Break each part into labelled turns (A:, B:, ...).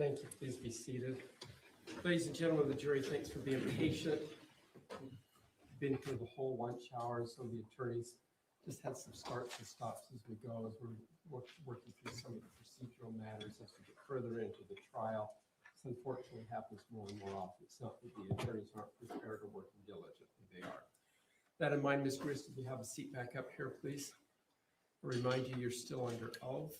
A: Thank you. Please be seated. Ladies and gentlemen of the jury, thanks for being patient. We've been through the whole lunch hour, so the attorneys just had some starts and stops as we go, as we're working through some of the procedural matters as we get further into the trial. This unfortunately happens more and more often. It's not that the attorneys aren't prepared or working diligently, they are. That in mind, Ms. Grist, if you have a seat back up here, please. I'll remind you, you're still under oath.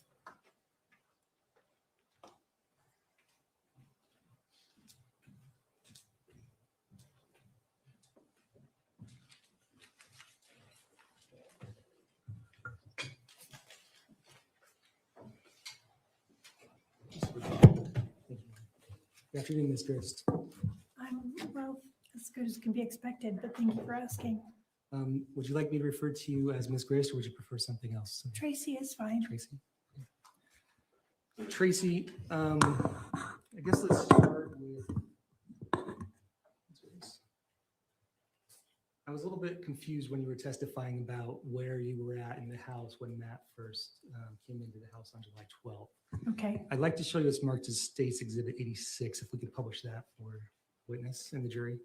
B: Good afternoon, Ms. Grist.
C: I'm, well, as good as can be expected, but thank you for asking.
B: Would you like me to refer to you as Ms. Grist, or would you prefer something else?
C: Tracy is fine.
B: Tracy? Tracy, I guess let's start with, I was a little bit confused when you were testifying about where you were at in the house when Matt first came into the house on July 12th.
C: Okay.
B: I'd like to show you it's marked as State's Exhibit 86, if we could publish that for witness and the jury.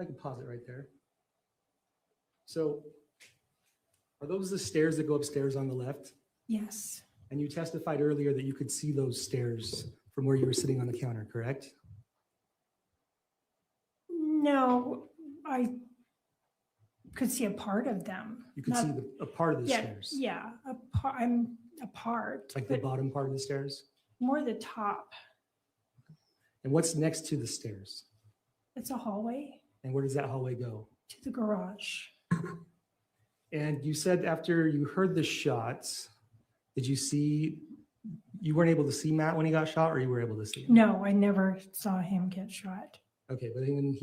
B: I can pause it right there. So are those the stairs that go upstairs on the left?
C: Yes.
B: And you testified earlier that you could see those stairs from where you were sitting on the counter, correct?
C: No, I could see a part of them.
B: You could
C: Not-
B: see a part of the
C: yeah,
B: stairs,
C: Yeah, I'm a part,
B: like the
C: but
B: bottom part of the stairs.
C: more the top.
B: And what's next to the stairs?
C: It's a hallway
B: And where does that hallway go?
C: to the garage.
B: And you said after you heard the shots, did you see, you weren't able to see Matt when he got shot, or you were able to see him?
C: No, I never saw him get shot.
B: Okay, but then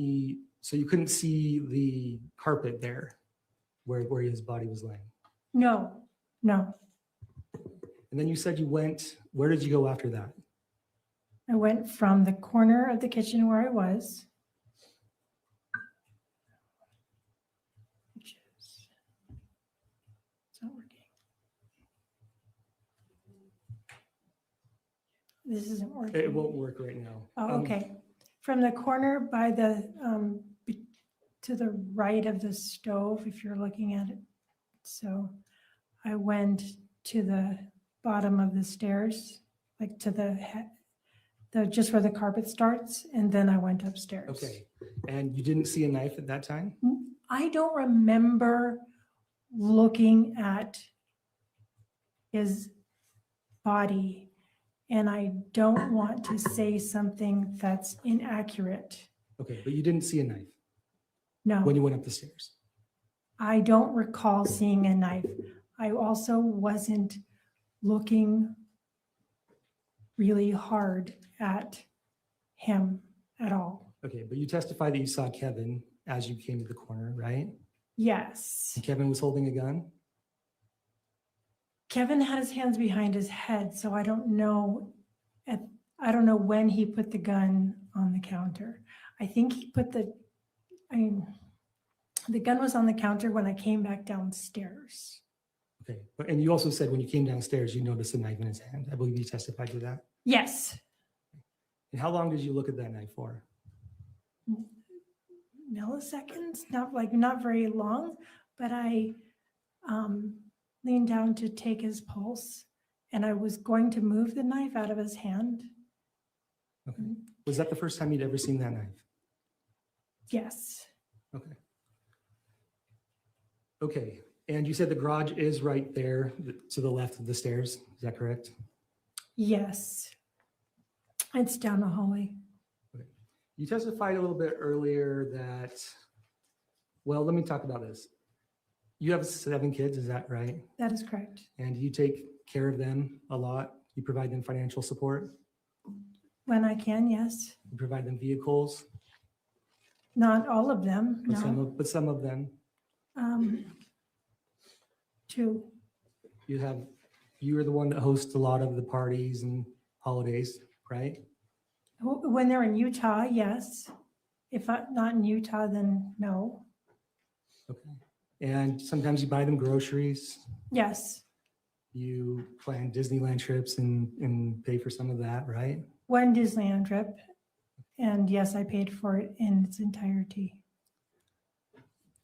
B: so you couldn't see the carpet there where his body was laying.
C: No.
B: And then you said you went, where did you go after that?
C: I went from the corner of the kitchen where I was, which is, it's not working. This isn't working.
B: It won't work right now.
C: Oh, okay. From the corner by the, to the right of the stove, if you're looking at it. So I went to the bottom of the stairs, like to the just where the carpet starts, and then I went upstairs.
B: Okay, and you didn't see a knife at that time?
C: I don't remember looking at his body, and I don't want to say something that's inaccurate.
B: Okay, but you didn't see a knife
C: No,
B: when you went up the stairs?
C: I don't recall seeing a knife. I also wasn't looking really hard at him at all.
B: Okay, but you testified that you saw Kevin as you came to the corner, right?
C: Yes.
B: And Kevin was holding a gun?
C: Kevin had his hands behind his head, so I don't know when he put the gun on the counter. I think he put the gun was on the counter when I came back downstairs.
B: Okay, and you also said when you came downstairs, you noticed a knife in his hand. I believe you testified to that.
C: Yes.
B: And how long did you look at that knife for?
C: Milliseconds, not very long, but I leaned down to take his pulse, and I was going to move the knife out of his hand.
B: Okay. Was that the first time you'd ever seen that knife?
C: Yes.
B: Okay. Okay, and you said the garage is right there to the left of the stairs. Is that correct?
C: Yes. It's down the hallway.
B: Okay. You testified a little bit earlier that, well, let me talk about this. You have 7 kids, is that right?
C: That is correct.
B: And you take care of them a lot. You provide them financial support.
C: When I can, yes.
B: You provide them vehicles.
C: Not all of them,
B: But some
C: no.
B: but some of them.
C: Two,
B: You are the one that hosts a lot of the parties and holidays, right?
C: when they're in Utah, yes. If not in Utah, then no.
B: Okay. And sometimes you buy them groceries.
C: Yes,
B: You plan Disneyland trips and pay for some of that, right?
C: one Disneyland trip. And yes, I paid for it in its entirety.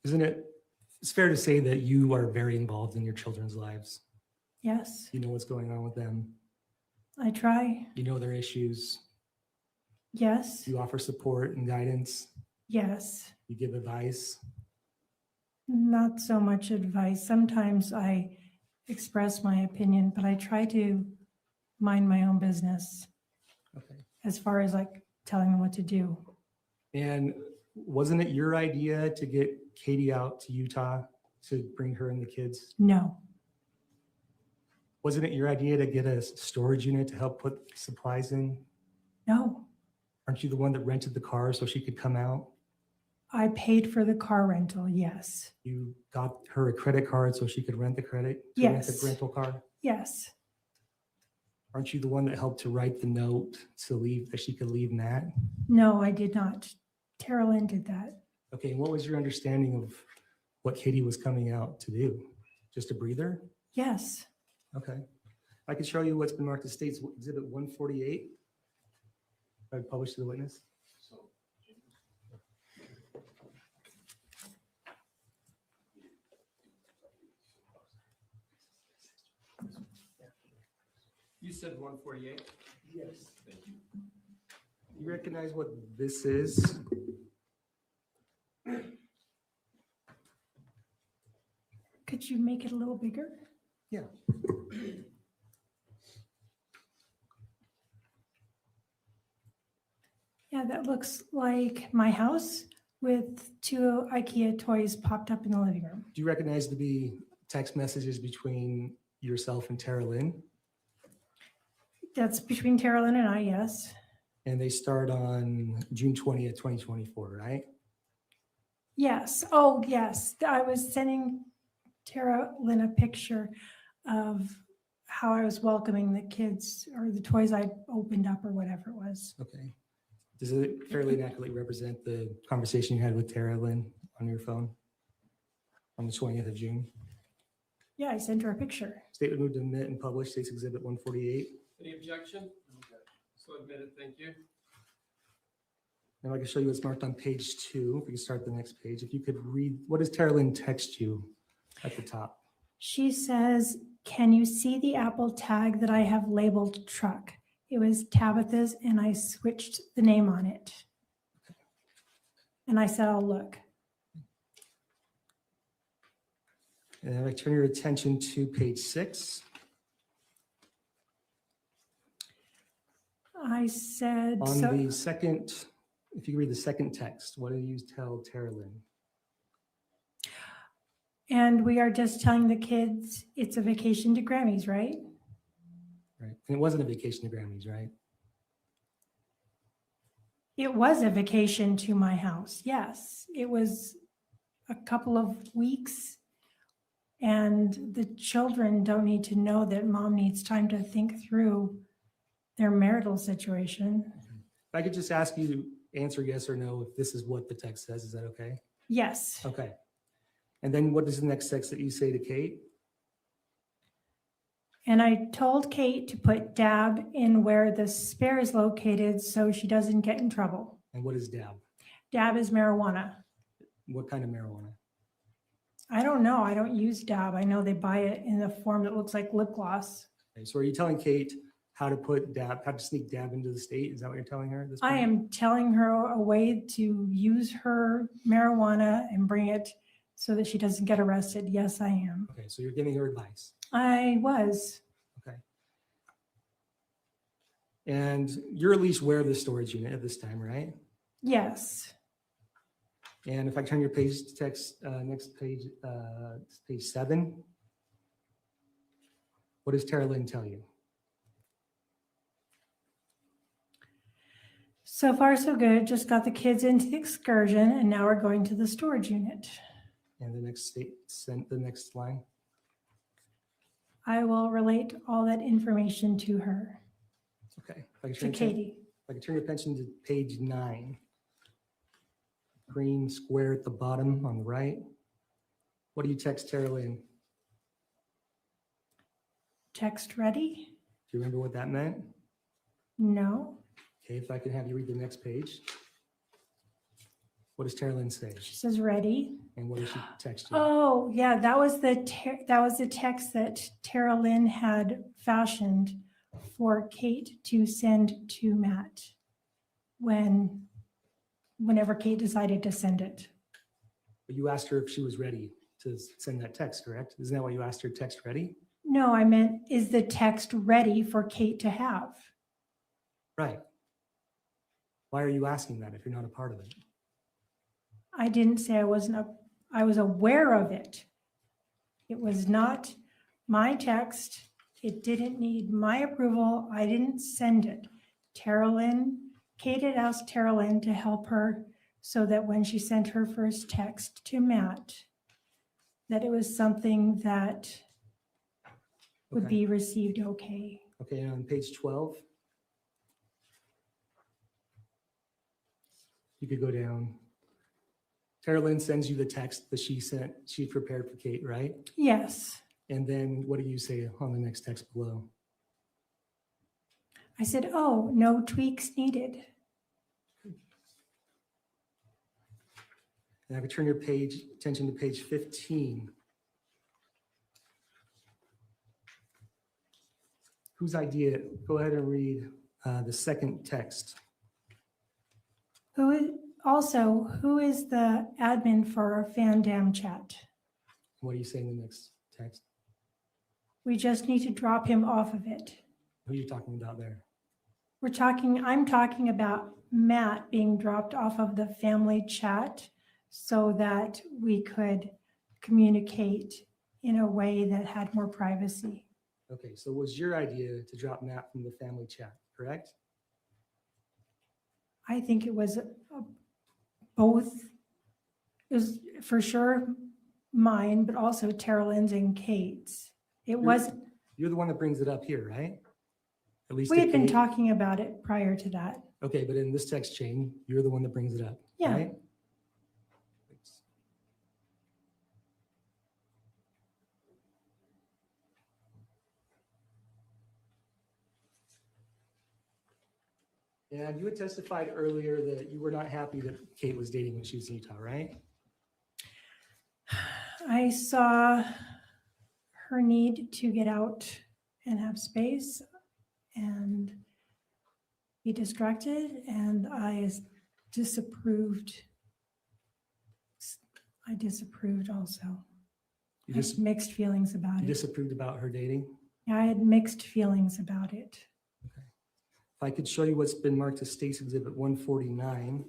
B: Isn't it? It's fair to say that you are very involved in your children's lives.
C: Yes,
B: You know what's going on with them.
C: I try.
B: You know their issues.
C: Yes,
B: You offer support and guidance.
C: yes.
B: You give advice.
C: Not so much advice. Sometimes I express my opinion, but I try to mind my own business
B: Okay.
C: as far as like telling them what to do.
B: And wasn't it your idea to get Katie out to Utah to bring her and the kids?
C: No,
B: Wasn't it your idea to get a storage unit to help put supplies in?
C: no.
B: Aren't you the one that rented the car so she could come out?
C: I paid for the car rental, yes.
B: You got her a credit card so she could rent the rent the
C: Yes.
B: rental car?
C: Yes,
B: Aren't you the one that helped to write the note to leave, that she could leave Matt?
C: no, I did not. Tara Lynn did that.
B: Okay, and what was your understanding of what Katie was coming out to do? Just a breather?
C: Yes,
B: Okay. I can show you what's been marked as State's Exhibit 148. I published to the witness.
A: You said 148?
B: Yes. You recognize what this is?
C: could you make it a little bigger?
B: Yeah.
C: Yeah, that looks like my house with two IKEA toys popped up in the living room.
B: Do you recognize to be text messages between yourself and Tara Lynn?
C: That's between Tara Lynn and I, yes.
B: And they start on June 20th, 2024, right?
C: Yes, oh, yes. I was sending Tara Lynn a picture of how I was welcoming the kids or the toys I opened up or whatever it was.
B: Okay. Does it fairly accurately represent the conversation you had with Tara Lynn on your phone on the 20th of June?
C: Yeah, I sent her a picture.
B: Statement moved to admit and publish State's Exhibit 148.
A: Any objection? So admitted, thank you.
B: Now I can show you what's marked on page 2. If we can start the next page. If you could read, what does Tara Lynn text you at the top?
C: She says, "Can you see the Apple tag that I have labeled truck?" It was Tabitha's and I switched the name on it. And I said, "I'll look."
B: And I turn your attention to page 6.
C: I said,
B: On
C: so
B: the second, if you can read the second text, what do you tell Tara Lynn?
C: and we are just telling the kids it's a vacation to Grammys, right?
B: Right. And it wasn't a vacation to Grammys, right?
C: It was a vacation to my house. Yes, it was a couple of weeks. And the children don't need to know that mom needs time to think through their marital situation.
B: If I could just ask you to answer yes or no if this is what the text says, is that okay?
C: Yes.
B: Okay. And then what is the next text that you say to Kate?
C: And I told Kate to put dab in where the spare is located so she doesn't get in trouble.
B: And what is dab?
C: Dab is marijuana.
B: What kind of marijuana?
C: I don't know. I don't use dab. I know they buy it in a form that looks like lip gloss.
B: Okay, so are you telling Kate how to put dab, how to sneak dab into the state? Is that what you're telling her at this point?
C: I am telling her a way to use her marijuana and bring it so that she doesn't get arrested. Yes, I am.
B: Okay, so you're giving her advice.
C: I was.
B: Okay. And you're at least aware of the storage unit at this time, right?
C: Yes.
B: And if I turn your page to text, next page, page 7, what does Tara Lynn tell you?
C: So far, so good. Just got the kids into the excursion and now we're going to the storage unit.
B: And the next line.
C: I will relate all that information to her,
B: Okay. If I can
C: to
B: turn
C: Katie.
B: If I can turn your attention to page 9. Green square at the bottom on the right. What do you text Tara Lynn?
C: Text ready?
B: Do you remember what that meant?
C: No.
B: Okay, if I could have you read the next page. What does Tara Lynn say?
C: She says ready.
B: And what does she text you?
C: Oh, yeah, that was the text that Tara Lynn had fashioned for Kate to send to Matt whenever Kate decided to send it.
B: But you asked her if she was ready to send that text, correct? Isn't that why you asked her text ready?
C: No, I meant, is the text ready for Kate to have?
B: Right. Why are you asking that if you're not a part of it?
C: I didn't say I was aware of it. It was not my text. It didn't need my approval. I didn't send it. Kate had asked Tara Lynn to help her so that when she sent her first text to Matt, that it was something that would
B: Okay.
C: be received okay.
B: Okay, and on page 12, you could go down. Tara Lynn sends you the text that she prepared for Kate, right?
C: Yes.
B: And then what do you say on the next text below?
C: I said, oh, no tweaks needed.
B: And I could turn your attention to page 15. Whose idea? Go ahead and read the second text.
C: Who is the admin for our Fandam chat?
B: What do you say in the next text?
C: We just need to drop him off of it.
B: Who are you talking about there?
C: I'm talking about Matt being dropped off of the family chat so that we could communicate in a way that had more privacy.
B: Okay, so it was your idea to drop Matt from the family chat, correct?
C: I think it was both. It was for sure mine, but also Tara Lynn's and Kate's. It wasn't.
B: You're the one that brings it up here, right? At least
C: We had been
B: Kate.
C: talking about it prior to that.
B: Okay, but in this text chain, you're the one that brings it up,
C: Yeah.
B: right? And you had testified earlier that you were not happy that Kate was dating when she was in Utah, right?
C: I saw her need to get out and have space and be distracted, and I disapproved. I disapproved also.
B: You
C: I
B: just
C: had mixed feelings about
B: you
C: it.
B: disapproved about her dating.
C: Yeah, I had mixed feelings about it.
B: If I could show you what's been marked as State's Exhibit 149,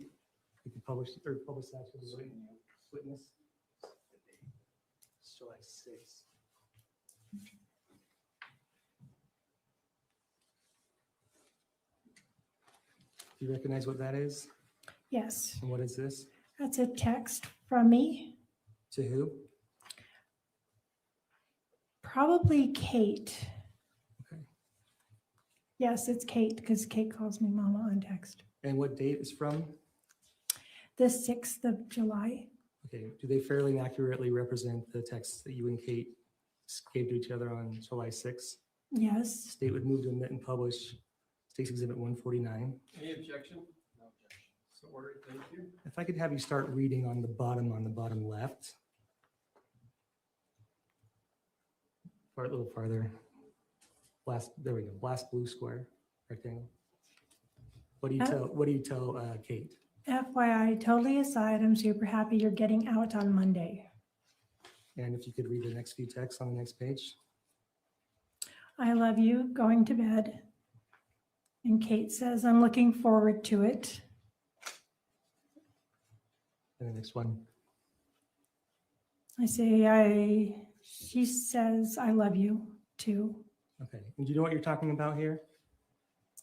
B: we could publish that for the witness. July 6th. Do you recognize what that is?
C: Yes,
B: And what is this?
C: that's a text from me.
B: To who?
C: Probably Kate.
B: Okay.
C: Yes, it's Kate because Kate calls me Mama on text.
B: And what date is from?
C: The 6th of July.
B: Okay. Do they fairly and accurately represent the texts that you and Kate gave to each other on July 6th?
C: Yes.
B: State would move to omit and publish State's Exhibit 149.
A: Any objection? No objection. So ordered, thank you.
B: If I could have you start reading on the bottom left. Or a little farther. There we go. Last blue square, rectangle. What do you tell Kate?
C: FYI, totally aside, I'm super happy you're getting out on Monday.
B: And if you could read the next few texts on the next page.
C: I love you, going to bed. And Kate says, I'm looking forward to it.
B: And the next one.
C: I say, she says, I love you too.
B: Okay. And do you know what you're talking about here?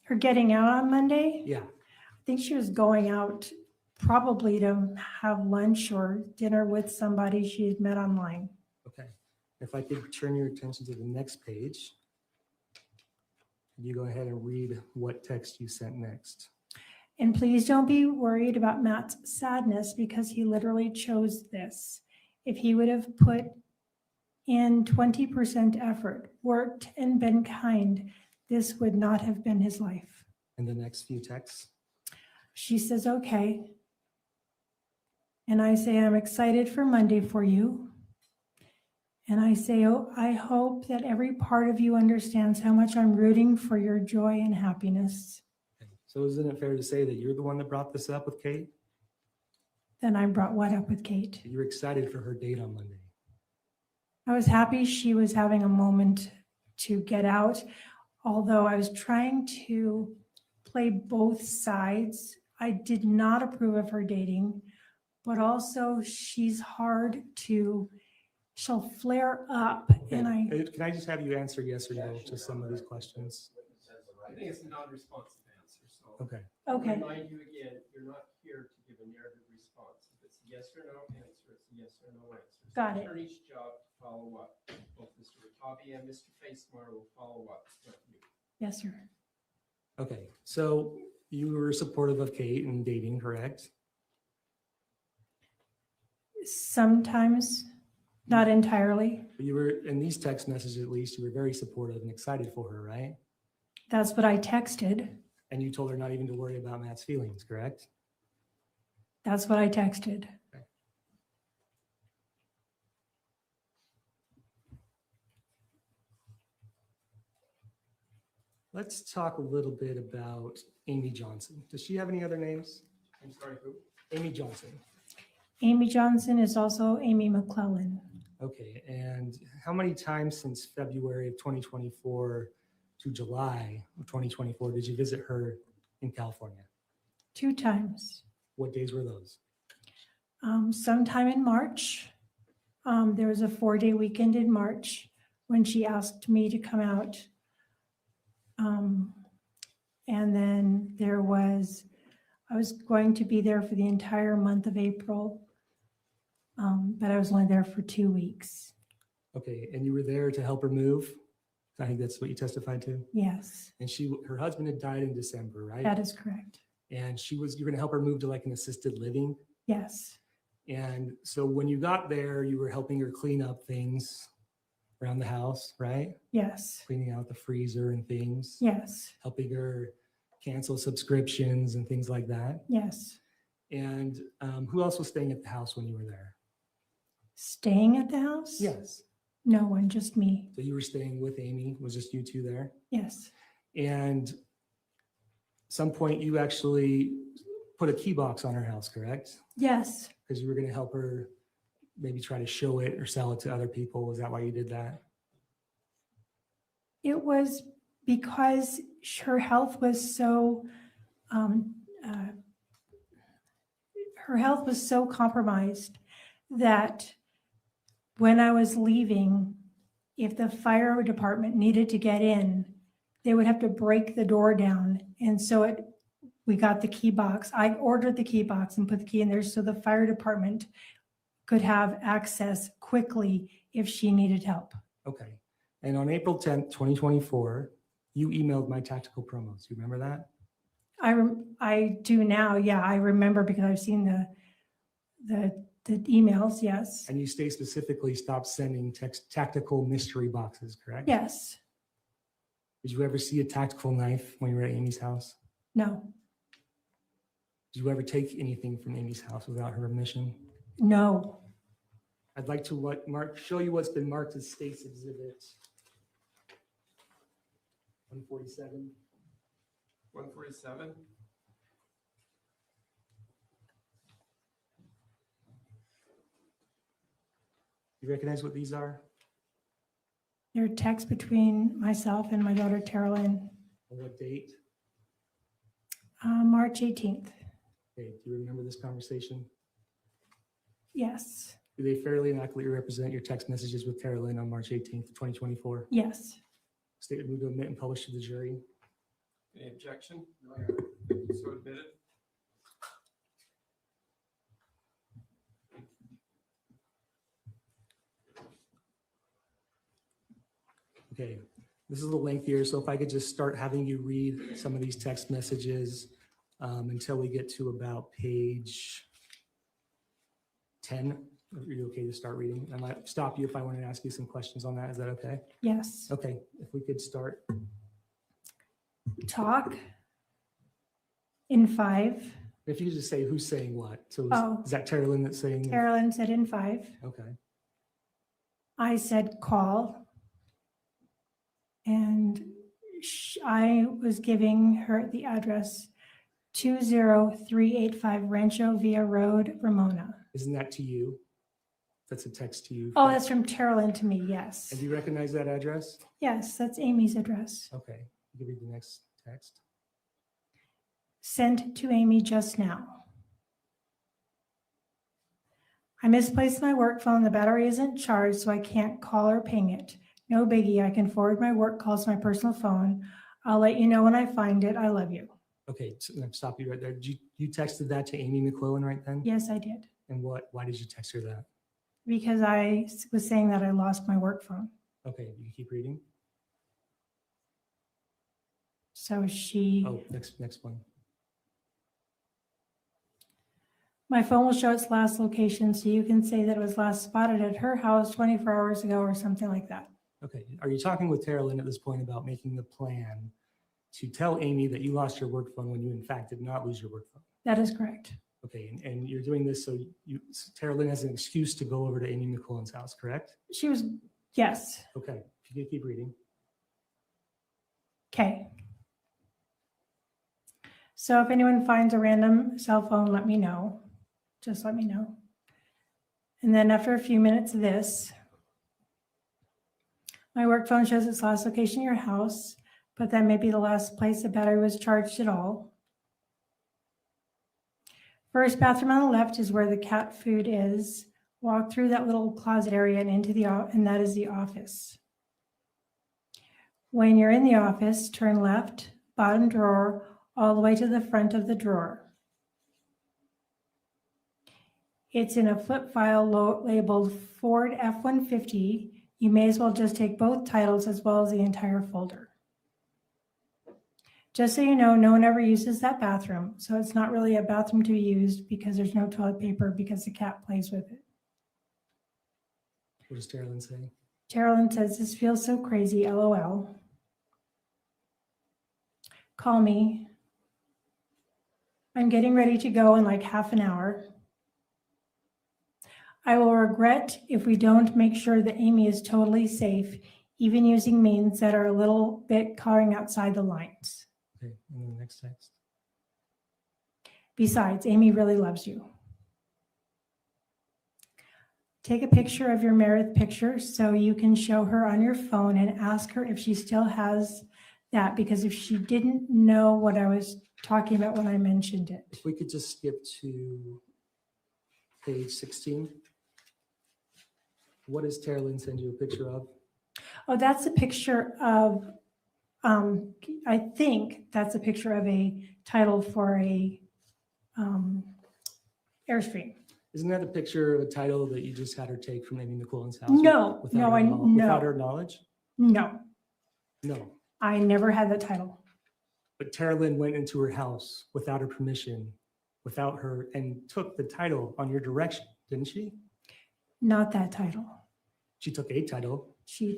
C: Her getting out on Monday?
B: Yeah.
C: think she was going out probably to have lunch or dinner with somebody she had met online.
B: Okay. If I could turn your attention to the next page. You go ahead and read what text you sent next.
C: And please don't be worried about Matt's sadness because he literally chose this. If he would have put in 20% effort, worked, and been kind, this would not have been his life.
B: And the next few texts.
C: She says, okay. And I say, I'm excited for Monday for you. And I say, oh, I hope that every part of you understands how much I'm rooting for your joy and happiness.
B: So isn't it fair to say that you're the one that brought this up with Kate?
C: Then I brought what up with Kate?
B: You're excited for her date on Monday.
C: I was happy she was having a moment to get out, although I was trying to play both sides. I did not approve of her dating, but also she's hard to, she'll flare up. And
B: Can I just have you answer yes or no to some of these questions?
A: I think it's a non-responsive answer, so.
B: Okay.
C: Okay.
A: I'll remind you again, you're not here to give a narrative response. If it's a yes or no answer, it's a yes or no answer. It's
C: Got
A: the
C: it.
A: attorney's job to follow up. Both Mr. Ratabi and Mr. Facemeyer will follow up, not you.
C: Yes, sir.
B: Okay. So you were supportive of Kate and dating, correct?
C: Sometimes, not entirely.
B: But you were, in these text messages at least, you were very supportive and excited for her, right?
C: That's what I texted.
B: And you told her not even to worry about Matt's feelings, correct?
C: That's what I texted.
B: Let's talk a little bit about Amy Johnson. Does she have any other names?
A: I'm sorry, who?
B: Amy Johnson.
C: Amy Johnson is also Amy McClellan.
B: Okay, and how many times since February of 2024 to July of 2024 did you visit her in California?
C: 2 times.
B: What days were those?
C: Sometime in March. There was a 4-day weekend in March when she asked me to come out. And then I was going to be there for the entire month of April, but I was only there for 2 weeks.
B: Okay, and you were there to help her move? I think that's what you testified to.
C: Yes,
B: And her husband had died in December, right?
C: that is correct.
B: And you're going to help her move to like an assisted living.
C: Yes,
B: And so when you got there, you were helping her clean up things around the house, right?
C: yes,
B: Cleaning out the freezer and things.
C: yes,
B: Helping her cancel subscriptions and things like that.
C: yes.
B: And who else was staying at the house when you were there?
C: Staying at the house?
B: Yes.
C: No one, just me.
B: So you were staying with Amy, was just you two there?
C: Yes,
B: And some point you actually put a key box on her house, correct?
C: yes,
B: Because you were going to help her maybe try to show it or sell it to other people. Is that why you did that?
C: it was because her health was so compromised that when I was leaving, if the fire department needed to get in, they would have to break the door down. And so we got the key box. I ordered the key box and put the key in there so the fire department could have access quickly if she needed help.
B: Okay. And on April 10th, 2024, you emailed my tactical promos. You remember that?
C: I do now. Yeah, I remember because I've seen the emails. Yes.
B: And you specifically stopped sending tactical mystery boxes, correct?
C: Yes.
B: Did you ever see a tactical knife when you were at Amy's house?
C: No.
B: Did you ever take anything from Amy's house without her permission?
C: No.
B: I'd like to show you what's been marked as State's Exhibit 147.
A: 147?
B: You recognize what these are?
C: There are texts between myself and my daughter, Carolyn,
B: On what date?
C: March 18th.
B: Okay, do you remember this conversation?
C: Yes.
B: Do they fairly and accurately represent your text messages with Carolyn on March 18th, 2024?
C: Yes.
B: State would move to admit and publish to the jury.
A: Any objection? So admitted.
B: Okay, this is a little lengthier, so if I could just start having you read some of these text messages until we get to about page 10. Are you okay to start reading? I might stop you if I want to ask you some questions on that. Is that okay?
C: Yes.
B: Okay, if we could start.
C: Talk in 5.
B: If you could just say who's saying what. So
C: Oh.
B: is that Tara Lynn that's saying?
C: Carolyn said in 5.
B: Okay,
C: I said call. And I was giving her the address 20385 Rancho Villa Road, Ramona.
B: isn't that to you? That's a text to you.
C: Oh, that's from Carolyn to me, yes.
B: And do you recognize that address?
C: Yes, that's Amy's address.
B: Okay, you can read the next text.
C: Sent to Amy just now. I misplaced my work phone. The battery isn't charged, so I can't call or ping it. No biggie. I can forward my work calls to my personal phone. I'll let you know when I find it. I love you.
B: Okay, so I'll stop you right there. You texted that to Amy McClellan right then?
C: Yes, I did.
B: And why did you text her that?
C: Because I was saying that I lost my work phone.
B: Okay, you can keep reading.
C: So she,
B: Oh, next one.
C: my phone will show its last location, so you can say that it was last spotted at her house 24 hours ago or something like that.
B: Okay, are you talking with Tara Lynn at this point about making the plan to tell Amy that you lost your work phone when you in fact did not lose your work phone?
C: That is correct.
B: Okay, and you're doing this so Tara Lynn has an excuse to go over to Amy McClellan's house, correct?
C: She was, yes.
B: Okay, if you could keep reading.
C: Okay. So if anyone finds a random cell phone, let me know. Just let me know. And then after a few minutes of this, my work phone shows its last location, your house, but that may be the last place the battery was charged at all. First bathroom on the left is where the cat food is. Walk through that little closet area and into and that is the office. When you're in the office, turn left, bottom drawer, all the way to the front of the drawer. It's in a flip file labeled Ford F-150. You may as well just take both titles as well as the entire folder. Just so you know, no one ever uses that bathroom, so it's not really a bathroom to be used because there's no toilet paper because the cat plays with it.
B: What does Tara Lynn say?
C: Carolyn says, this feels so crazy, LOL. Call me. I'm getting ready to go in like half an hour. I will regret if we don't make sure that Amy is totally safe, even using means that are a little bit coloring outside the lines.
B: Okay, and then the next text.
C: Besides, Amy really loves you. Take a picture of your Meredith picture so you can show her on your phone and ask her if she still has that, because if she didn't know what I was talking about when I mentioned it.
B: If we could just skip to page 16. What does Tara Lynn send you a picture of?
C: Oh, that's a picture of, I think that's a picture of a title for a Airstream.
B: Isn't that a picture of a title that you just had her take from Amy McClellan's house?
C: No,
B: without
C: no,
B: her
C: no.
B: Without her knowledge?
C: No,
B: No.
C: I never had that title.
B: But Tara Lynn went into her house without her permission, without her, and took the title on your direction, didn't she?
C: Not that title.
B: She took a title.
C: She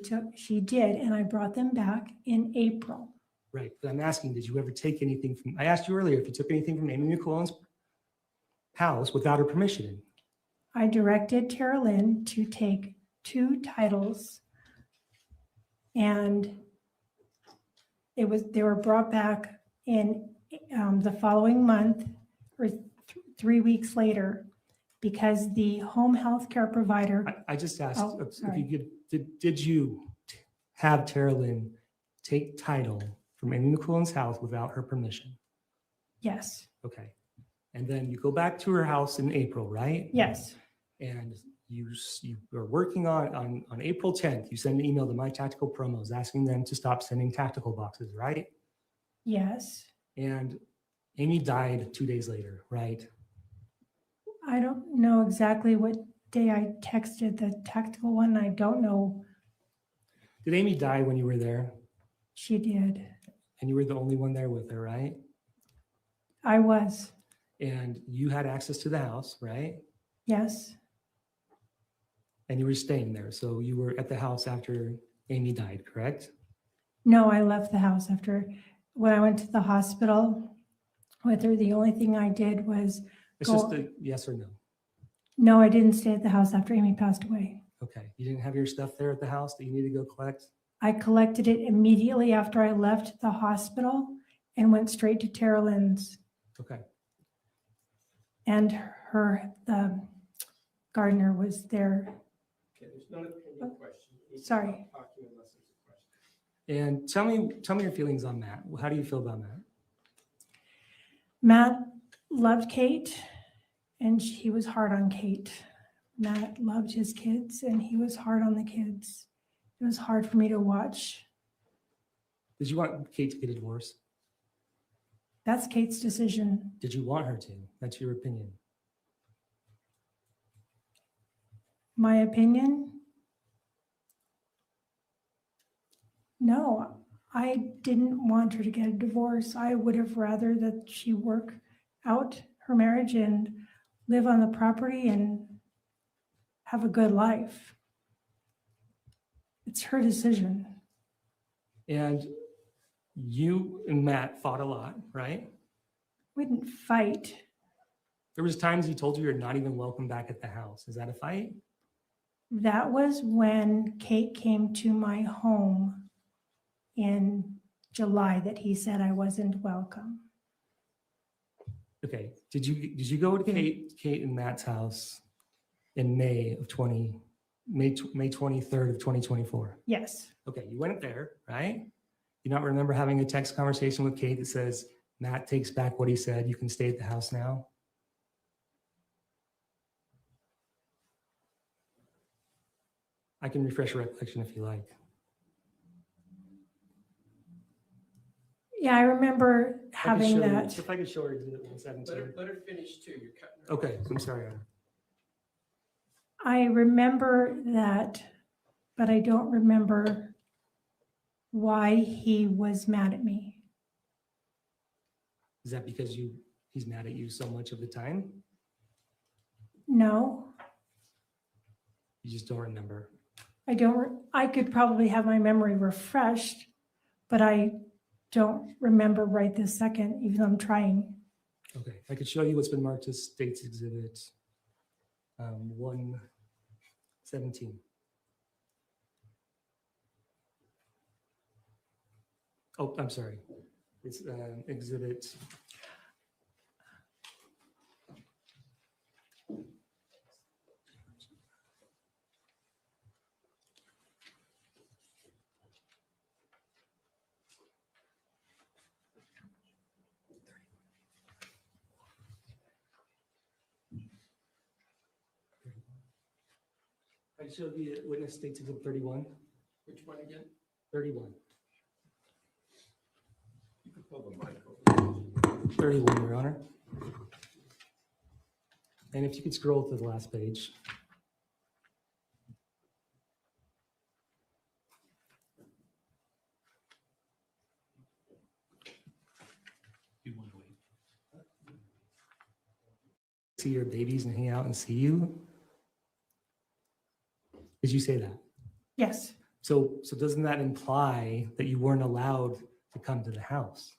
C: did, and I brought them back in April.
B: Right, but I'm asking, did you ever take anything from, I asked you earlier if you took anything from Amy McClellan's house without her permission.
C: I directed Tara Lynn to take 2 titles, and they were brought back in the following month or 3 weeks later, because the home health care provider.
B: I just asked
C: Oh,
B: if
C: sorry.
B: you could, did you have Tara Lynn take title from Amy McClellan's house without her permission?
C: Yes,
B: Okay. And then you go back to her house in April, right?
C: yes,
B: And you are working on April 10th, you send an email to My Tactical Promos asking them to stop sending tactical boxes, right?
C: yes.
B: And Amy died 2 days later, right?
C: I don't know exactly what day I texted the tactical one. I don't know.
B: Did Amy die when you were there?
C: She did.
B: And you were the only one there with her, right?
C: I was,
B: And you had access to the house, right?
C: yes.
B: And you were staying there. So you were at the house after Amy died, correct?
C: No, I left the house after, when I went to the hospital with her, the only thing I did was,
B: It's
C: Go-
B: just a yes or no.
C: no, I didn't stay at the house after Amy passed away.
B: Okay. You didn't have your stuff there at the house that you need to go collect?
C: I collected it immediately after I left the hospital and went straight to Tara Lynn's.
B: Okay.
C: And the gardener was there.
A: Okay, there's not a pending question. You need to
C: Sorry.
A: stop talking unless there's a question.
B: And tell me your feelings on Matt. How do you feel about Matt?
C: Matt loved Kate, and he was hard on Kate. Matt loved his kids, and he was hard on the kids. It was hard for me to watch.
B: Did you want Kate to get a divorce?
C: That's Kate's decision.
B: Did you want her to? That's your opinion.
C: My opinion? No, I didn't want her to get a divorce. I would have rather that she work out her marriage and live on the property and have a good life. It's her decision.
B: And you and Matt fought a lot, right?
C: We didn't fight.
B: There was times he told you you're not even welcome back at the house. Is that a fight?
C: That was when Kate came to my home in July that he said I wasn't welcome.
B: Okay. Did you go to Kate and Matt's house in May 23rd of 2024?
C: Yes,
B: Okay, you went there, right? You not remember having a text conversation with Kate that says, Matt takes back what he said, you can stay at the house now? I can refresh your recollection if you like.
C: yeah, I remember
B: If I could
C: having
B: show you-
C: that.
B: If I could show her exhibit 117.
A: Let her finish too. You're cutting her.
B: Okay, I'm sorry. Honor.
C: I remember that, but I don't remember why he was mad at me.
B: Is that because he's mad at you so much of the time?
C: No,
B: You just don't remember.
C: I don't. I could probably have my memory refreshed, but I don't remember right this second, even though I'm trying.
B: Okay, I could show you what's been marked as State's Exhibit 117. Oh, I'm sorry. It's Exhibit. I showed the witness State's Exhibit 31.
A: Which one again?
B: 31.
A: You can pull the mic over.
B: 31, Your Honor. And if you could scroll to the last page. See your babies and hang out and see you? Did you say that?
C: Yes,
B: So doesn't that imply that you weren't allowed to come to the house?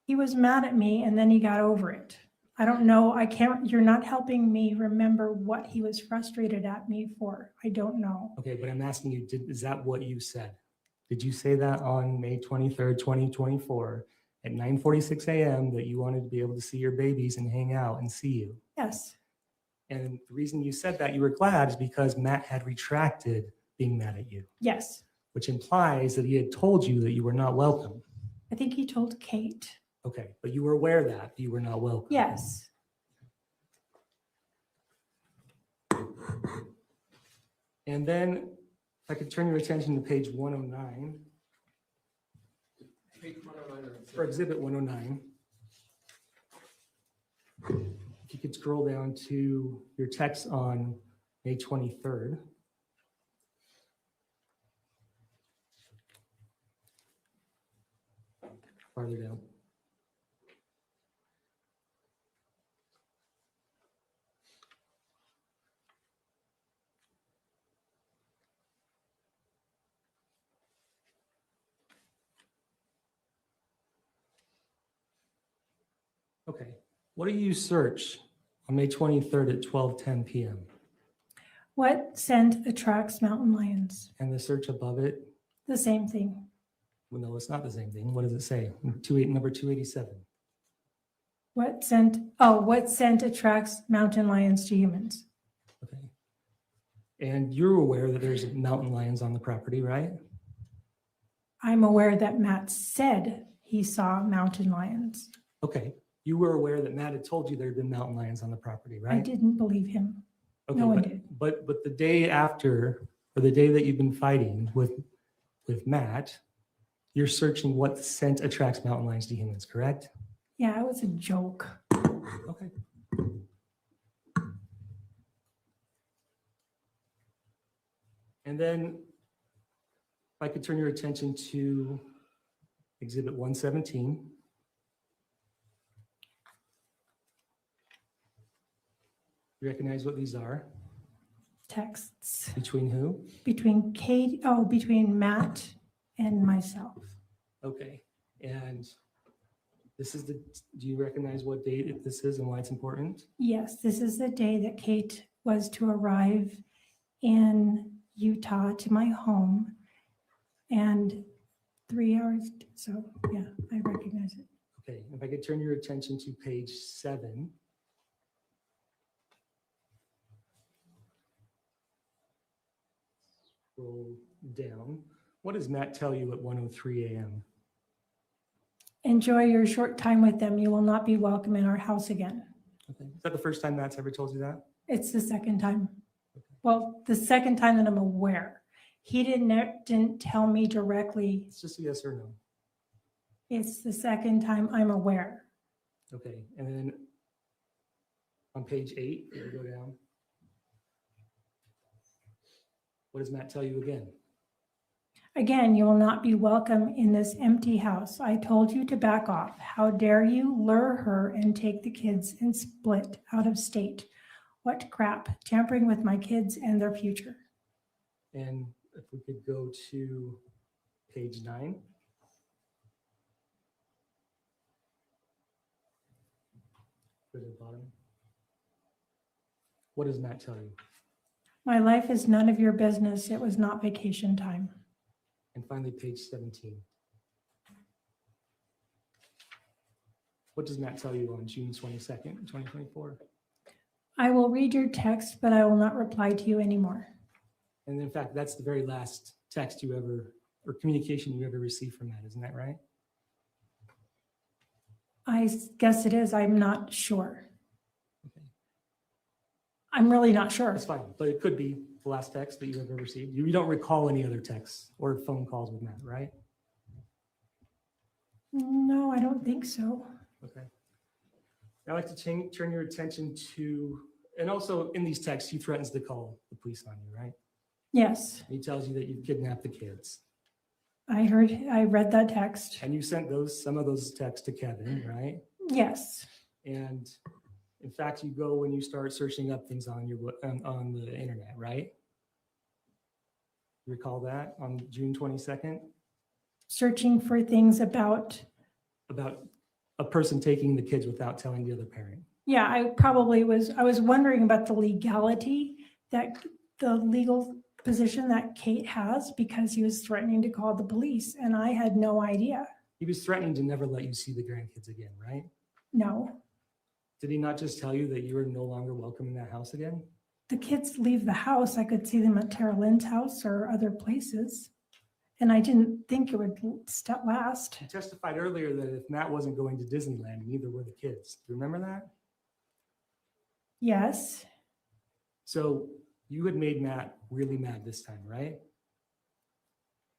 C: he was mad at me and then he got over it. I don't know. I can't, you're not helping me remember what he was frustrated at me for. I don't know.
B: Okay, but I'm asking you, is that what you said? Did you say that on May 23rd, 2024 at 9:46 a.m. that you wanted to be able to see your babies and hang out and see you?
C: Yes,
B: And the reason you said that you were glad is because Matt had retracted being mad at you,
C: yes.
B: which implies that he had told you that you were not welcome.
C: I think he told Kate.
B: Okay, but you were aware that you were not welcome.
C: Yes.
B: And then if I could turn your attention to page 109,
A: Page 109
B: or exhibit 109. If you could scroll down to your text on May 23rd. farther down. Okay, what do you search on May 23rd at 12:10 p.m.?
C: What scent attracts mountain lions?
B: And the search above it,
C: The same thing.
B: well, no, it's not the same thing. What does it say? Number 287.
C: What scent attracts mountain lions to humans?
B: Okay. And you're aware that there's mountain lions on the property, right?
C: I'm aware that Matt said he saw mountain lions.
B: Okay. You were aware that Matt had told you there had been mountain lions on the property, right?
C: I didn't believe him.
B: Okay,
C: No one
B: but,
C: did.
B: but the day after, or the day that you've been fighting with Matt, you're searching what scent attracts mountain lions to humans, correct?
C: Yeah, it was a joke.
B: Okay. And then if I could turn your attention to Exhibit 117. You recognize what these are?
C: Texts
B: Between who?
C: between between Matt and myself.
B: Okay. And this is do you recognize what date this is and why it's important?
C: Yes, this is the day that Kate was to arrive in Utah to my home, and 3 hours. So yeah, I recognize it.
B: Okay. If I could turn your attention to page 7. Scroll down. What does Matt tell you at 1:03 a.m.?
C: Enjoy your short time with them. You will not be welcome in our house again.
B: Okay. Is that the first time Matt's ever told you that?
C: It's the second time. Well, the second time that I'm aware. He didn't tell me directly.
B: It's just a yes or no.
C: It's the second time I'm aware.
B: Okay. And then on page 8, if you go down, what does Matt tell you again?
C: Again, you will not be welcome in this empty house. I told you to back off. How dare you lure her and take the kids and split out of state? What crap, tampering with my kids and their future.
B: And if we could go to page 9. Go to the bottom. What does Matt tell you?
C: My life is none of your business. It was not vacation time.
B: And finally, page 17. What does Matt tell you on June 22nd, 2024?
C: I will read your text, but I will not reply to you anymore.
B: And in fact, that's the very last text you ever, or communication you ever received from Matt, isn't that right?
C: I guess it is. I'm not sure.
B: Okay.
C: I'm really not sure.
B: That's fine, but it could be the last text that you ever received. You don't recall any other texts or phone calls with Matt, right?
C: No, I don't think so.
B: Okay. I'd like to turn your attention to, and also in these texts, he threatens to call the police on you, right?
C: Yes,
B: He tells you that you've kidnapped the kids.
C: I read that text.
B: And you sent some of those texts to Kevin, right?
C: Yes,
B: And in fact, you go when you start searching up things on the internet, right? You recall that on June 22nd?
C: searching for things about,
B: About a person taking the kids without telling the other parent.
C: yeah, I was wondering about the legality the legal position that Kate has, because he was threatening to call the police and I had no idea.
B: He was threatening to never let you see the grandkids again, right?
C: No,
B: Did he not just tell you that you were no longer welcome in that house again?
C: the kids leave the house. I could see them at Tara Lynn's house or other places. And I didn't think it would last.
B: You testified earlier that if Matt wasn't going to Disneyland, neither were the kids. Do you remember that?
C: Yes,
B: So you had made Matt really mad this time, right?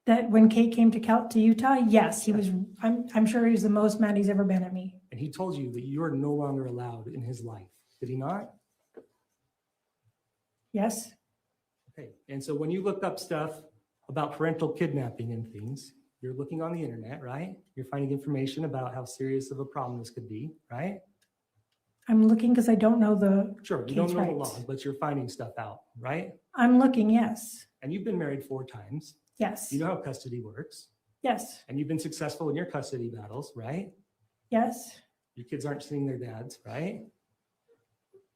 C: that when Kate came to Utah, yes, he was, I'm sure he was the most mad he's ever been at me.
B: And he told you that you are no longer allowed in his life. Did he not?
C: Yes,
B: Okay. And so when you looked up stuff about parental kidnapping and things, you're looking on the internet, right? You're finding information about how serious of a problem this could be, right?
C: I'm looking because I don't know the
B: Sure, you don't
C: case
B: know the
C: rights.
B: law, but you're finding stuff out, right?
C: I'm looking, yes,
B: And you've been married 4 times.
C: yes,
B: You know how custody works.
C: yes,
B: And you've been successful in your custody battles, right?
C: yes.
B: Your kids aren't seeing their dads, right?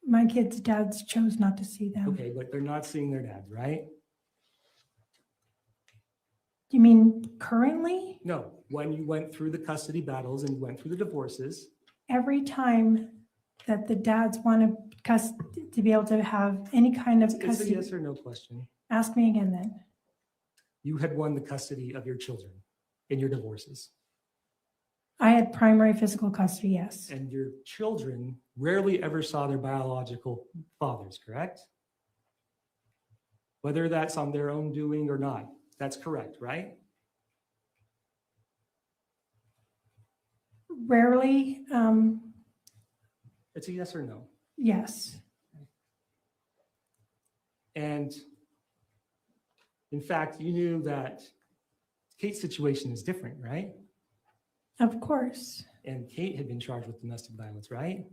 C: My kids' dads chose not to see them.
B: Okay, but they're not seeing their dads, right?
C: You mean currently?
B: No, when you went through the custody battles and you went through the divorces,
C: Every time that the dads want to be able to have any kind of
B: it's a
C: custody,
B: yes or no question.
C: ask me again then.
B: You had won the custody of your children in your divorces.
C: I had primary physical custody, yes.
B: And your children rarely ever saw their biological fathers, correct? Whether that's on their own doing or not, that's correct, right?
C: Rarely,
B: It's a yes or no.
C: yes.
B: And in fact, you knew that Kate's situation is different, right?
C: Of course,
B: And Kate had been charged with domestic violence, right?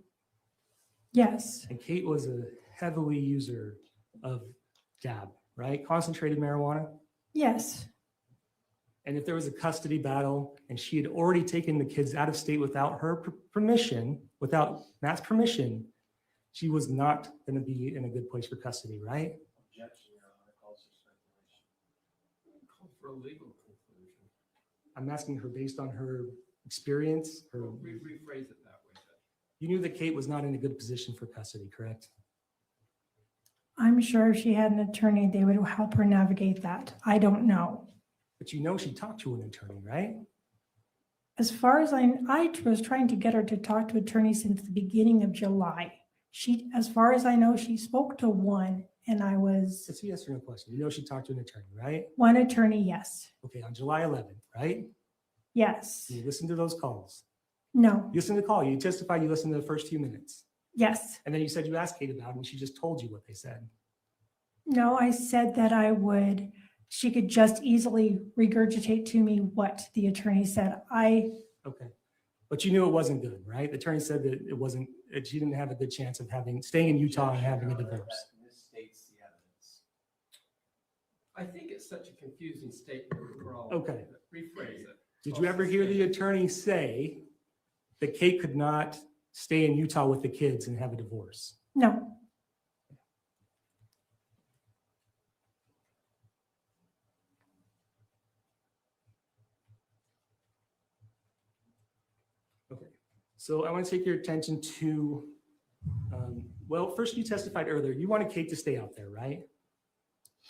C: yes,
B: And Kate was a heavily user of dab, right? Concentrated marijuana.
C: yes,
B: And if there was a custody battle and she had already taken the kids out of state without her permission, without Matt's permission, she was not going to be in a good place for custody, right?
D: Objection, Your Honor, calls for speculation.
A: Call for a legal conclusion.
B: I'm asking her based on her experience. Her,
A: Rephrase it that way.
B: you knew that Kate was not in a good position for custody, correct?
C: I'm sure if she had an attorney, they would help her navigate that. I don't know.
B: But you know she talked to an attorney, right?
C: As far as I was trying to get her to talk to attorneys since the beginning of July. As far as I know, she spoke to one and I was,
B: It's a yes or no question. You know she talked to an attorney, right?
C: one attorney, yes,
B: Okay, on July 11th, right?
C: yes,
B: You listened to those calls.
C: no,
B: You listened to the call. You testified you listened to the first few minutes.
C: yes.
B: And then you said you asked Kate about it and she just told you what they said.
C: No, I said that she could just easily regurgitate to me what the attorney said.
B: Okay. But you knew it wasn't good, right? The attorney said that she didn't have a good chance of staying in Utah and having a divorce.
D: That misstates the evidence.
A: I think it's such a confusing statement for all.
B: Okay.
A: Rephrase it.
B: Did you ever hear the attorney say that Kate could not stay in Utah with the kids and have a divorce?
C: No,
B: Okay. So I want to take your attention to, well, first you testified earlier, you wanted Kate to stay out there, right?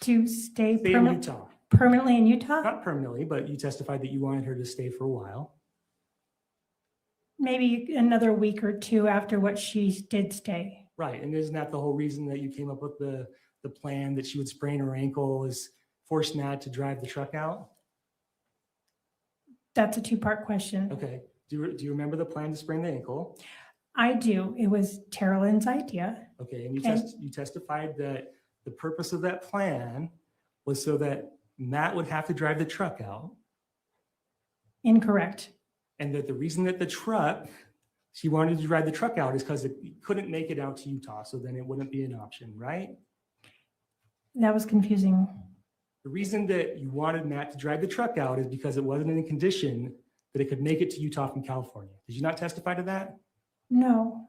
C: to stay
B: Stay in Utah.
C: permanently in Utah,
B: Not permanently, but you testified that you wanted her to stay for a while.
C: maybe another week or two after what she did stay.
B: Right. And isn't that the whole reason that you came up with the plan that she would sprain her ankle is force Matt to drive the truck out?
C: That's a two-part question.
B: Okay. Do you remember the plan to sprain the ankle?
C: I do. It was Terrelyn's idea.
B: Okay. And
C: Okay.
B: you testified that the purpose of that plan was so that Matt would have to drive the truck out.
C: Incorrect.
B: And that the reason that she wanted to drive the truck out is because it couldn't make it out to Utah. So then it wouldn't be an option, right?
C: That was confusing.
B: The reason that you wanted Matt to drive the truck out is because it wasn't in a condition that it could make it to Utah from California. Did you not testify to that?
C: No,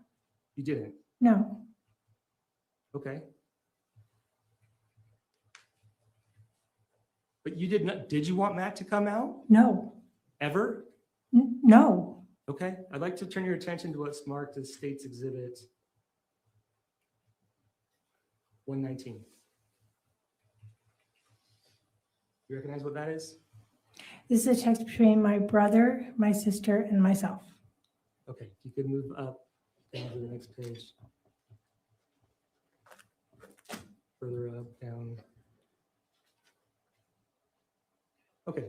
B: You didn't.
C: no,
B: Okay. But you did you want Matt to come out
C: no,
B: ever?
C: no.
B: Okay. I'd like to turn your attention to what's marked as State's Exhibit 119. You recognize what that is?
C: This is a text between my brother, my sister, and myself.
B: Okay. If you could move up down to the next page. Further up, down. Okay,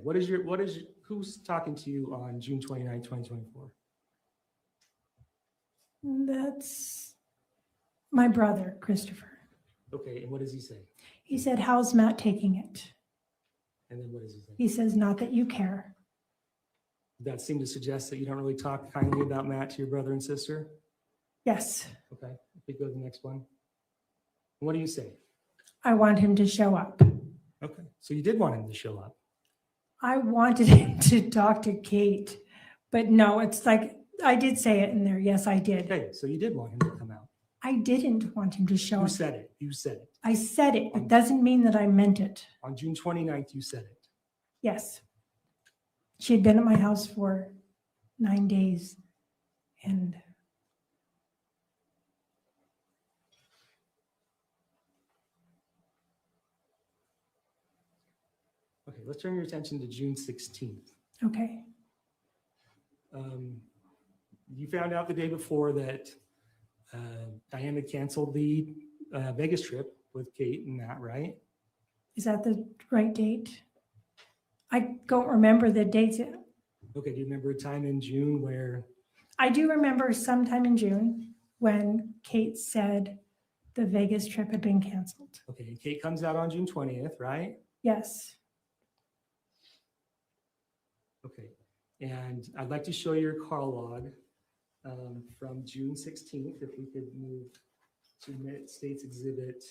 B: who's talking to you on June 29, 2024?
C: That's my brother, Christopher.
B: Okay, and what does he say?
C: He said, "How's Matt taking it?"
B: And then what does he say?
C: He says, "Not that you care."
B: That seemed to suggest that you don't really talk kindly about Matt to your brother and sister.
C: Yes,
B: Okay, if we go to the next one. What do you say?
C: I want him to show up.
B: Okay, so you did want him to show up.
C: I wanted him to talk to Kate, but no, it's like, I did say it in there. Yes, I did.
B: Okay, so you did want him to come out.
C: I didn't want him to show
B: You
C: up.
B: said it. You said it.
C: I said it, but doesn't mean that I meant it.
B: On June 29th, you said it.
C: Yes. She had been at my house for 9 days and
B: Okay, let's turn your attention to June 16th.
C: okay.
B: You found out the day before that Diana canceled the Vegas trip with Kate and Matt, right?
C: Is that the right date? I don't remember the dates.
B: Okay, do you remember a time in June where,
C: I do remember sometime in June when Kate said the Vegas trip had been canceled.
B: okay, Kate comes out on June 20th, right?
C: Yes.
B: Okay, and I'd like to show your call log from June 16th, if we could move to Minute States Exhibit.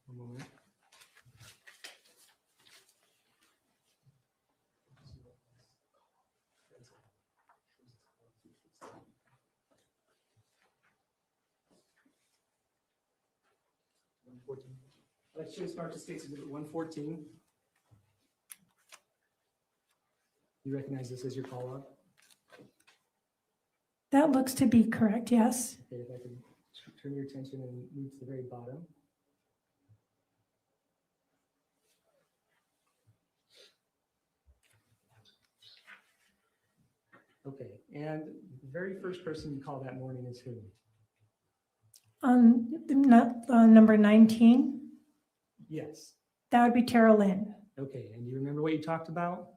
B: One moment. Let's show Smart to States Exhibit 114. You recognize this as your call log?
C: That looks to be correct. Yes.
B: Okay, if I can turn your attention and move to the very bottom. Okay, and the very first person you call that morning is who?
C: Number 19,
B: Yes.
C: that would be Tara Lynn.
B: Okay, and do you remember what you talked about?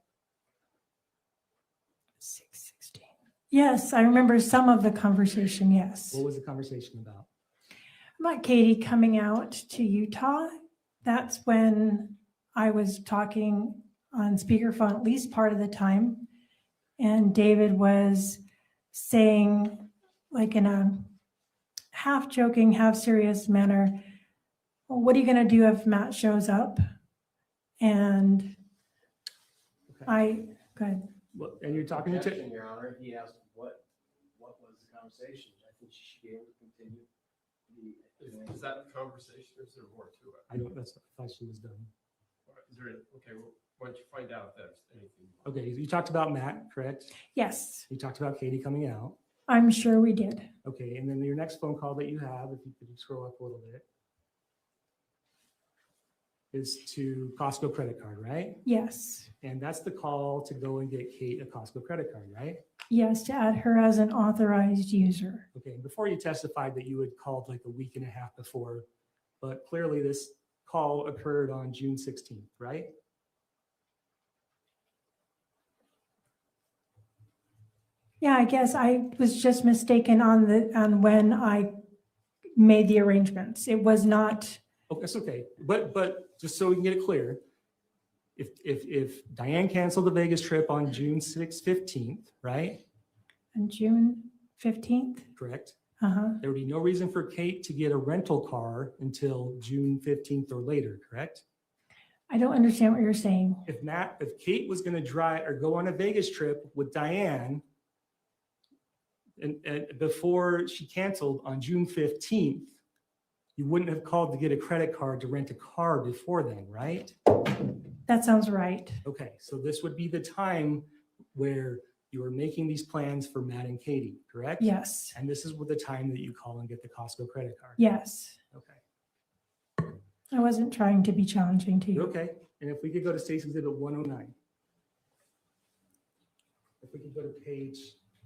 C: 6:16. Yes, I remember some of the conversation. Yes.
B: What was the conversation about?
C: About Katie coming out to Utah. That's when I was talking on speakerphone at least part of the time. And David was saying, like in a half joking, half serious manner, well, what are you going to do if Matt shows up? And
B: Okay.
C: go ahead.
B: Well, and you're talking to,
D: Objection, Your Honor, he asked what was the conversation? I think she should be able to continue
A: Is that the conversation or is there more to it?
B: I don't, that's, I thought she was done.
A: All right, is there, okay, well, why don't you find out if there's anything?
B: Okay, you talked about Matt, correct?
C: Yes,
B: You talked about Katie coming out.
C: I'm sure we did.
B: Okay, and then your next phone call that you have, if you could scroll up a little bit, is to Costco credit card, right?
C: Yes.
B: And that's the call to go and get Kate a Costco credit card, right?
C: Yes, to add her as an authorized user.
B: Okay, before you testified that you had called like a week and a half before, but clearly this call occurred on June 16th, right?
C: Yeah, I guess I was just mistaken on when I made the arrangements. It was not,
B: Oh, that's okay. But just so we can get it clear, if Diane canceled the Vegas trip on June 15th, right?
C: on June 15th.
B: Correct?
C: Uh-huh.
B: There would be no reason for Kate to get a rental car until June 15th or later, correct?
C: I don't understand what you're saying.
B: If Kate was going to drive or go on a Vegas trip with Diane and before she canceled on June 15th, you wouldn't have called to get a credit card to rent a car before then, right?
C: That sounds right.
B: Okay, so this would be the time where you are making these plans for Matt and Katie, correct?
C: Yes,
B: And this is the time that you call and get the Costco credit card.
C: yes.
B: Okay.
C: I wasn't trying to be challenging to you.
B: Okay, and if we could go to State's Exhibit 109. If we could go to page,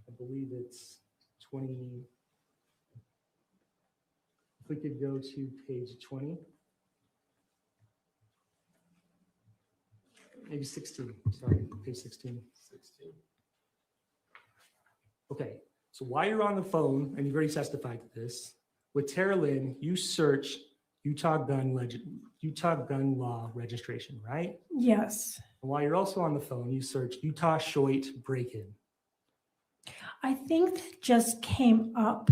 B: I believe it's 20. If we could go to page 20. Maybe 16, sorry, page 16.
A: 16.
B: Okay, so while you're on the phone, and you've already testified to this, with Tara Lynn, you Utah gun law registration, right?
C: Yes.
B: And while you're also on the phone, you search Utah Shoit break-in.
C: I think that just came up,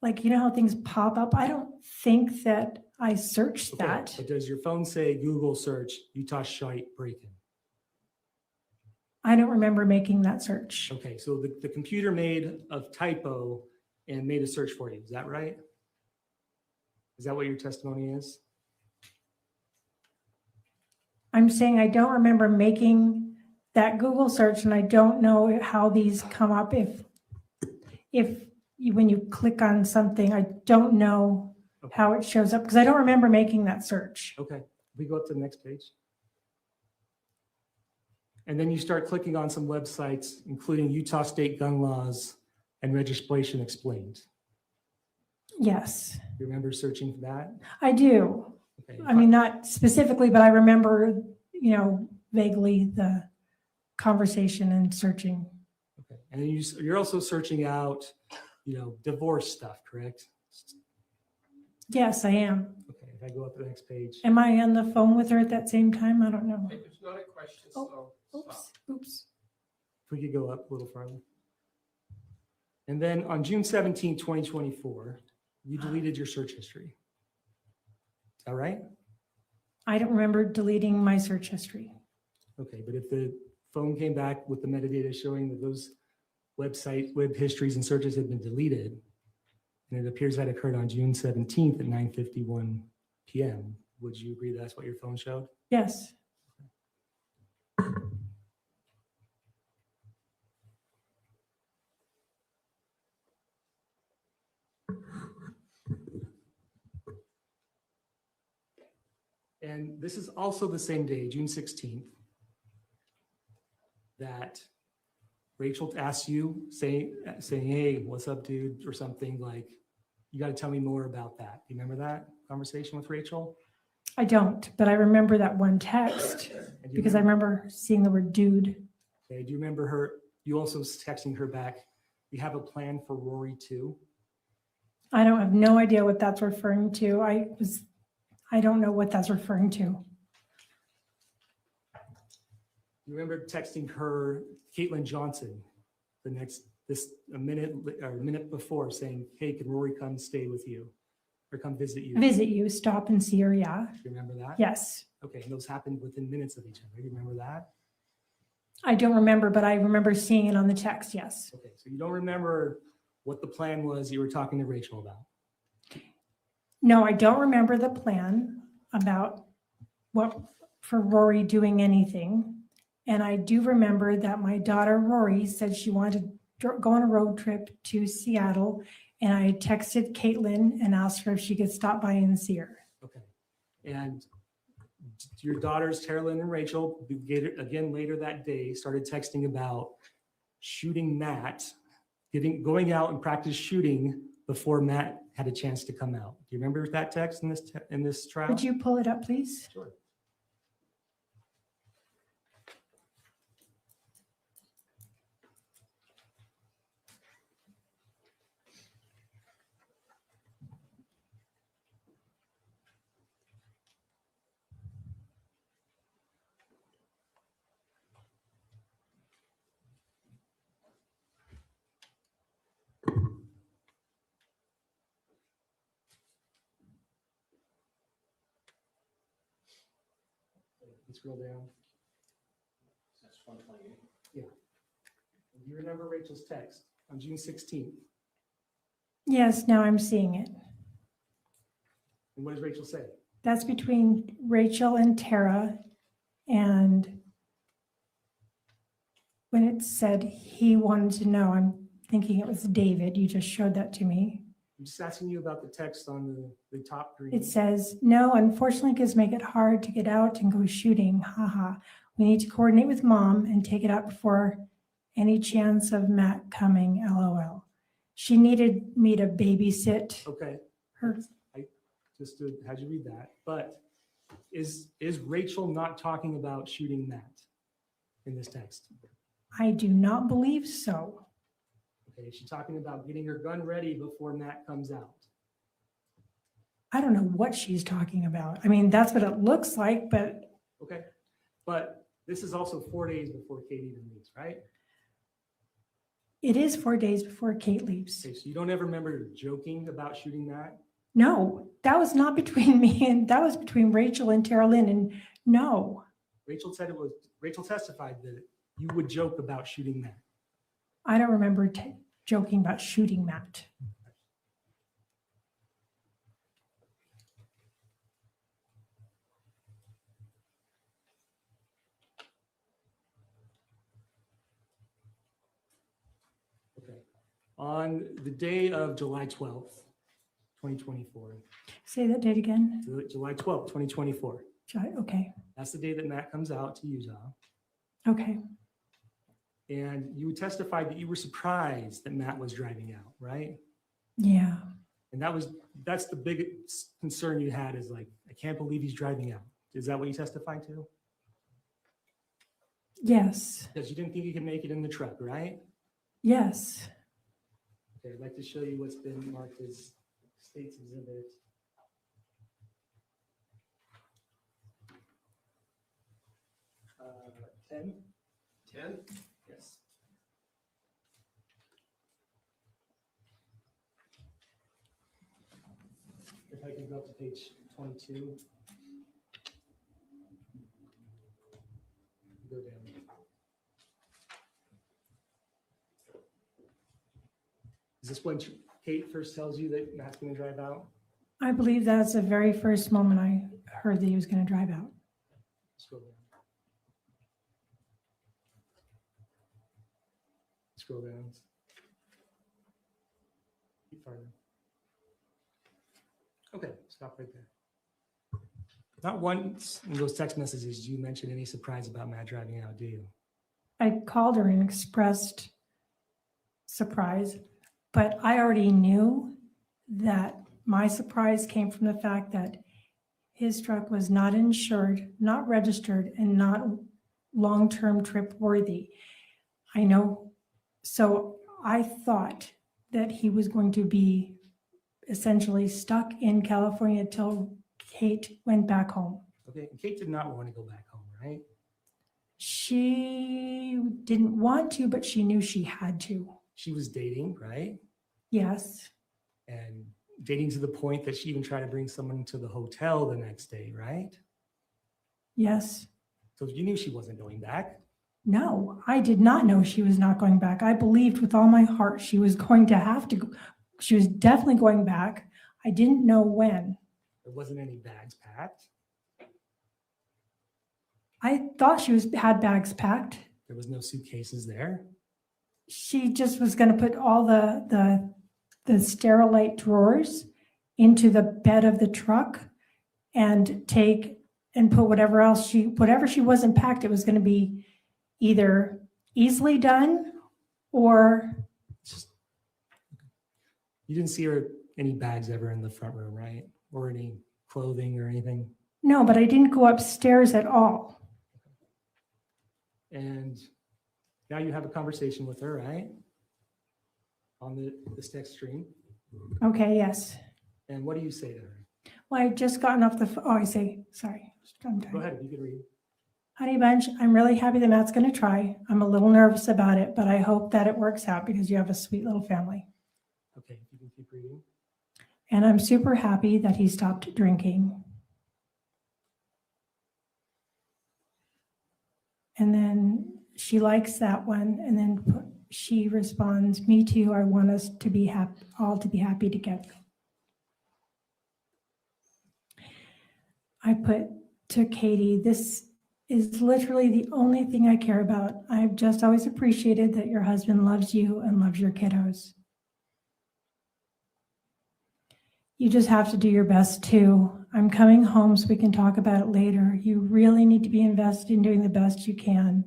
C: like, you know how things pop up? I don't think that I searched
B: Okay,
C: that.
B: but does your phone say Google search Utah Shoit break-in?
C: I don't remember making that search.
B: Okay, so the computer made a typo and made a search for you. Is that right? Is that what your testimony is?
C: I'm saying I don't remember making that Google search, and I don't know how these come up when you click on something. I don't know
B: Okay.
C: how it shows up because I don't remember making that search.
B: Okay, we go up to the next page. And then you start clicking on some websites, including Utah State Gun Laws and Registration Explained.
C: Yes,
B: You remember searching for that?
C: I do.
B: Okay.
C: I mean, not specifically, but I remember, vaguely the conversation and searching.
B: Okay. And then you're also searching out, divorce stuff, correct?
C: Yes, I am.
B: Okay, if I go up to the next page.
C: Am I on the phone with her at that same time? I don't know.
A: Okay, there's not a question, so stop.
C: Oops.
B: If we could go up a little farther. And then on June 17, 2024, you deleted your search history. Is that right?
C: I don't remember deleting my search history.
B: Okay, but if the phone came back with the metadata showing that those web histories and searches had been deleted, and it appears that occurred on June 17th at 9:51 p.m., would you agree that's what your phone showed?
C: Yes.
B: And this is also the same day, June 16th, that Rachel asks you, saying, hey, what's up, dude? Or something like, you got to tell me more about that. Do you remember that conversation with Rachel?
C: I don't, but I remember that one text because I remember seeing the word dude.
B: Okay, do you remember her? You also texting her back, you have a plan for Rory too?
C: I don't have no idea what that's referring to. I don't know what that's referring to.
B: You remember texting her, Caitlin Johnson, a minute before saying, hey, can Rory come stay with you or come visit you?
C: Visit you, stop and see her, yeah.
B: Do you remember that?
C: Yes.
B: Okay, and those happened within minutes of each other. Do you remember that?
C: I don't remember, but I remember seeing it on the text, yes.
B: Okay, so you don't remember what the plan was you were talking to Rachel about?
C: No, I don't remember the plan about for Rory doing anything. And I do remember that my daughter Rory said she wanted to go on a road trip to Seattle. And I texted Caitlin and asked her if she could stop by and see her.
B: Okay, and your daughters, Carolyn and Rachel, again later that day, started texting about shooting Matt, going out and practice shooting before Matt had a chance to come out. Do you remember that text in this trial?
C: Would you pull it up, please?
B: Sure. Let's scroll down.
D: That's 128.
B: Yeah. Do you remember Rachel's text on June 16th?
C: Yes, now I'm seeing it.
B: And what does Rachel say?
C: That's between Rachel and Tara. And when it said he wanted to know, I'm thinking it was David. You just showed that to me.
B: I'm just asking you about the text on the top green.
C: It says, no, unfortunately, kids make it hard to get out and go shooting. Haha. We need to coordinate with mom and take it out before any chance of Matt coming. LOL. She needed me to babysit
B: Okay.
C: her.
B: How'd you read that? But is Rachel not talking about shooting Matt in this text?
C: I do not believe so.
B: Okay, is she talking about getting her gun ready before Matt comes out?
C: I don't know what she's talking about. I mean, that's what it looks like, but
B: Okay, but this is also 4 days before Kate even leaves, right?
C: it is 4 days before Kate leaves.
B: Okay, so you don't ever remember joking about shooting Matt?
C: No, that was not between me and that was between Rachel and Tara Lynn. And no,
B: Rachel testified that you would joke about shooting Matt.
C: I don't remember joking about shooting Matt.
B: Okay. On the day of July 12th, 2024,
C: Say that date again.
B: July 12th, 2024,
C: Okay,
B: that's the day that Matt comes out to Utah.
C: okay.
B: And you testified that you were surprised that Matt was driving out, right?
C: Yeah,
B: And that's the biggest concern you had is like, I can't believe he's driving out. Is that what you testified to?
C: yes,
B: Because you didn't think he could make it in the truck, right?
C: yes.
B: Okay, I'd like to show you what's been marked as State's Exhibit. Uh, 10?
A: 10?
B: Yes. If I can go up to page 22. Go down. Is this when Kate first tells you that Matt's going to drive out?
C: I believe that's the very first moment I heard that he was going to drive out.
B: Scroll down. Scroll down. Keep farther. Okay, stop right there. Not once in those text messages do you mention any surprise about Matt driving out, do you?
C: I called her and expressed surprise, but I already knew that my surprise came from the fact that his truck was not insured, not registered, and not long-term trip worthy. I know. So I thought that he was going to be essentially stuck in California till Kate went back home.
B: Okay, and Kate did not want to go back home, right?
C: She didn't want to, but she knew she had to.
B: She was dating, right?
C: Yes,
B: And dating to the point that she even tried to bring someone to the hotel the next day, right?
C: yes.
B: So you knew she wasn't going back.
C: No, I did not know she was not going back. I believed with all my heart she was going to have to go. She was definitely going back. I didn't know when.
B: There wasn't any bags packed.
C: I thought she had bags packed.
B: There was no suitcases there.
C: She just was going to put all the Sterilite drawers into the bed of the truck and take and put whatever she wasn't packed, it was going to be either easily done or
B: You didn't see her any bags ever in the front room, right? Or any clothing or anything.
C: no, but I didn't go upstairs at all.
B: And now you have a conversation with her, right? On this text stream.
C: Okay, yes.
B: And what do you say to her?
C: Well, I just gotten off I say, sorry. I'm
B: Go ahead, you can read.
C: Honey Bunch, I'm really happy that Matt's going to try. I'm a little nervous about it, but I hope that it works out because you have a sweet little family.
B: Okay, you can keep reading.
C: And I'm super happy that he stopped drinking. And then she likes that one. And then she responds, me too. I want us to be happy, all to be happy together. I put to Katie, this is literally the only thing I care about. I've just always appreciated that your husband loves you and loves your kiddos. You just have to do your best too. I'm coming home so we can talk about it later. You really need to be invested in doing the best you can.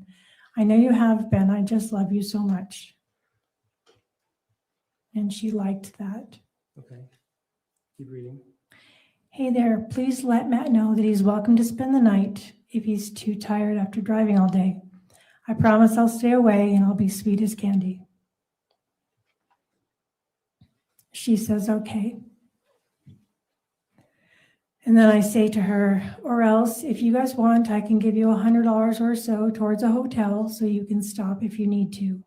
C: I know you have been. I just love you so much. And she liked that.
B: Okay, keep reading.
C: Hey there, please let Matt know that he's welcome to spend the night if he's too tired after driving all day. I promise I'll stay away and I'll be sweet as candy. She says, okay. And then I say to her, or else if you guys want, I can give you $100 or so towards a hotel so you can stop if you need to.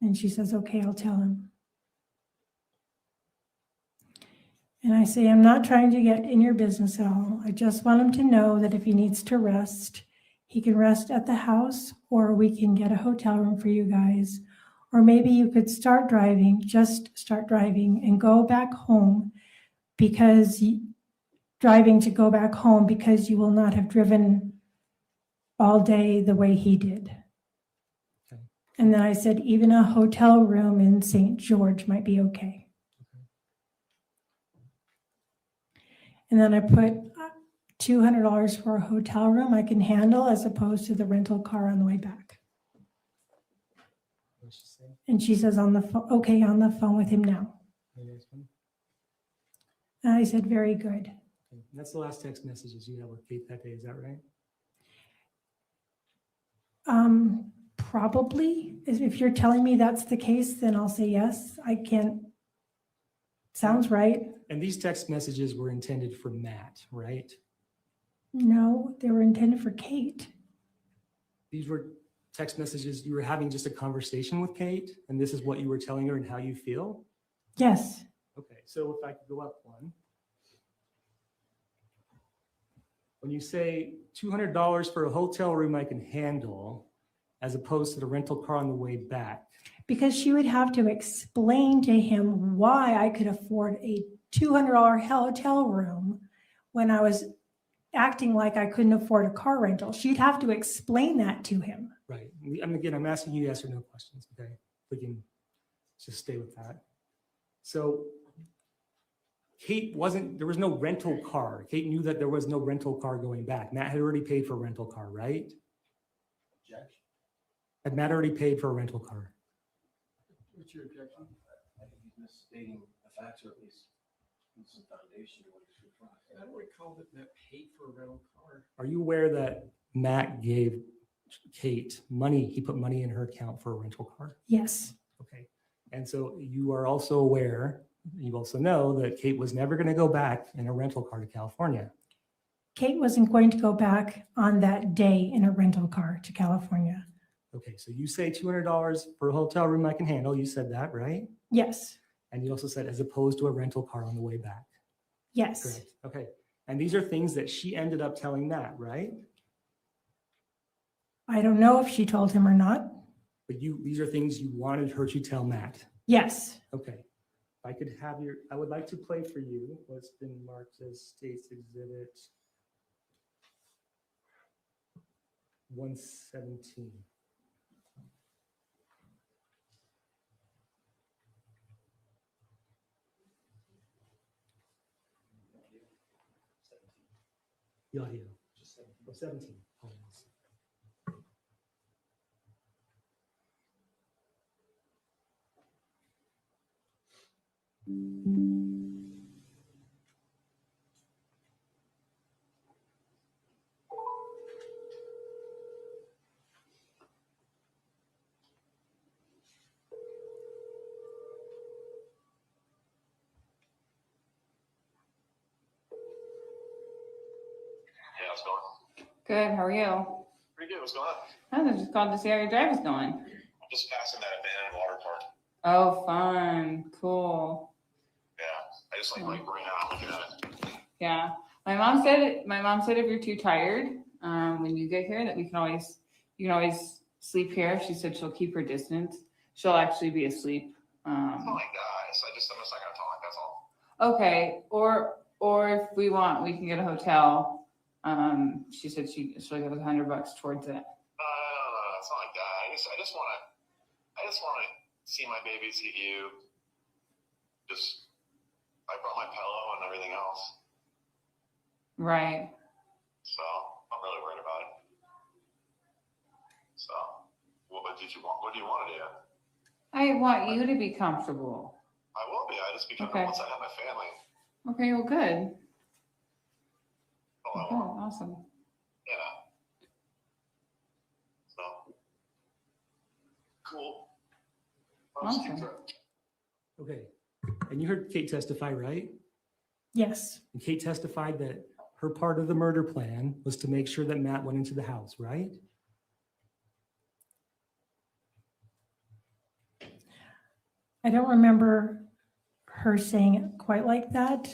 C: And she says, okay, I'll tell him. And I say, I'm not trying to get in your business at all. I just want him to know that if he needs to rest, he can rest at the house, or we can get a hotel room for you guys. Or maybe you could start driving, just start driving and go back home because driving to go back home because you will not have driven all day the way he did.
B: Okay.
C: And then I said, even a hotel room in St. George might be okay. And then I put $200 for a hotel room I can handle as opposed to the rental car on the way back.
B: What'd she say?
C: And she says on the phone, okay, on the phone with him now.
B: The next one?
C: And I said, very good.
B: Okay. That's the last text messages you have with Kate that day, is that right?
C: Probably. If you're telling me that's the case, then I'll say yes. I can't. Sounds right.
B: And these text messages were intended for Matt, right?
C: No, they were intended for Kate.
B: These were text messages, you were having just a conversation with Kate, and this is what you were telling her and how you feel?
C: Yes.
B: Okay, so if I could go up one. When you say $200 for a hotel room I can handle, as opposed to the rental car on the way back.
C: Because she would have to explain to him why I could afford a $200 hotel room when I was acting like I couldn't afford a car rental. She'd have to explain that to him.
B: Right. And again, I'm asking you yes or no questions, okay? We can just stay with that. So Kate there was no rental car. Kate knew that there was no rental car going back. Matt had already paid for a rental car, right?
D: Objection.
B: Had Matt already paid for a rental car?
A: What's your objection?
D: I think he's misstating the facts, or at least some foundation to what he's referring to.
A: I don't recall that Matt paid for a rental car.
B: Are you aware that Matt gave Kate money? He put money in her account for a rental car?
C: Yes.
B: Okay. And so you are also aware, you also know that Kate was never going to go back in a rental car to California.
C: Kate wasn't going to go back on that day in a rental car to California.
B: Okay, so you say $200 for a hotel room I can handle. You said that, right?
C: Yes.
B: And you also said as opposed to a rental car on the way back.
C: Yes.
B: Correct. Okay. And these are things that she ended up telling Matt, right?
C: I don't know if she told him or not.
B: But these are things you wanted her to tell Matt.
C: Yes.
B: Okay. If I could have I would like to play for you what's been marked as State's Exhibit 117. The audio. Just 17. Oh, 17.
E: Yeah, how's it going?
F: Good, how are you?
E: Pretty good. What's going on?
F: I just called to see how your drive is going.
E: I'm just passing that abandoned water park.
F: Oh, fun, cool.
E: Yeah, I just like ran out looking at it.
F: Yeah, my mom said if you're too tired, when you get here, that you can always sleep here. She said she'll keep her distance. She'll actually be asleep.
E: Oh my gosh, I'm just not gonna talk. That's all.
F: Okay, or if we want, we can get a hotel. She said she'll give us $100 towards it.
E: No, it's not like that. I just wanna see my baby, see you. I brought my pillow and everything else,
F: Right.
E: so I'm really worried about it. So, what do you want to do?
F: I want you to be comfortable.
E: I will be. I just become
F: Okay.
E: once I have my family.
F: Okay, well, good.
E: All I
F: Okay,
E: want.
F: awesome.
E: Yeah. So, cool. I'll just keep
F: Awesome.
E: trying.
B: Okay. And you heard Kate testify, right?
C: Yes,
B: And Kate testified that her part of the murder plan was to make sure that Matt went into the house, right?
C: I don't remember her saying it quite like that.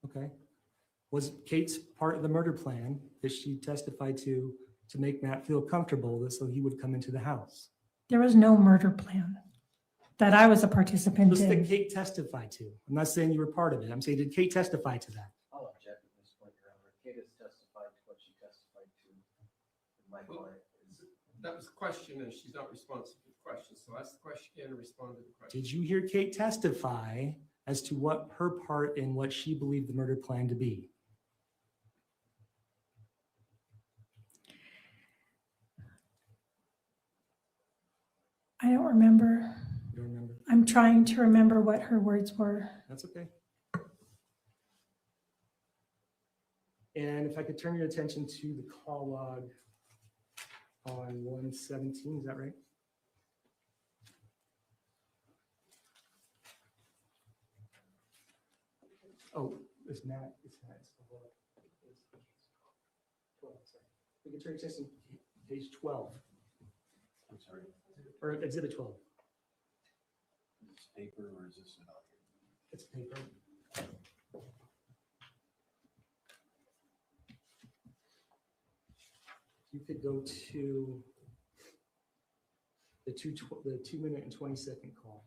B: Okay. Was Kate's part of the murder plan that she testified to make Matt feel comfortable that so he would come into the house?
C: There was no murder plan that I was a participant
B: Just that
C: in.
B: Kate testified to. I'm not saying you were part of it. I'm saying, did Kate testify to that?
D: I'll object at this point, Your Honor. Kate has testified to what she testified to. My client is.
A: That was the question, and she's not responsive to the question. So ask the question again and respond to the question.
B: Did you hear Kate testify as to what her part in what she believed the murder plan to be?
C: I don't remember.
B: You don't remember?
C: I'm trying to remember what her words were.
B: That's okay. And if I could turn your attention to the call log on 117, is that right? Oh, it's Matt. It's Matt. We can turn your attention to page 12,
D: I'm sorry,
B: or exhibit 12.
D: is this paper or is this about here?
B: It's paper. You could go to the 2-minute and 20-second call.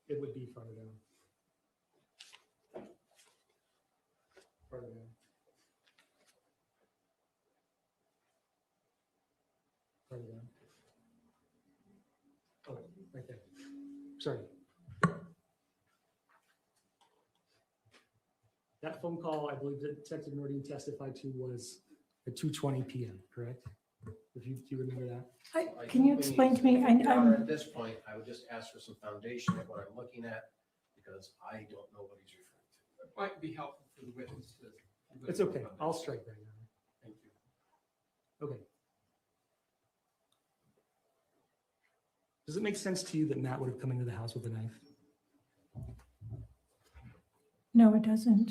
B: It would be farther down. Farther down. Farther down. Oh, right there. Sorry. That phone call, I believe that Detective Nordine testified to was at 2:20 p.m., correct? If you, do you remember that?
C: Can you explain to me?
D: Your Honor, at this point, I would just ask for some foundation of what I'm looking at, because I don't know what he's referring to.
A: It might be helpful for the witness to.
B: It's okay. I'll strike that. Your Honor.
A: Thank you.
B: Okay. Does it make sense to you that Matt would have come into the house with a knife?
C: No, it doesn't.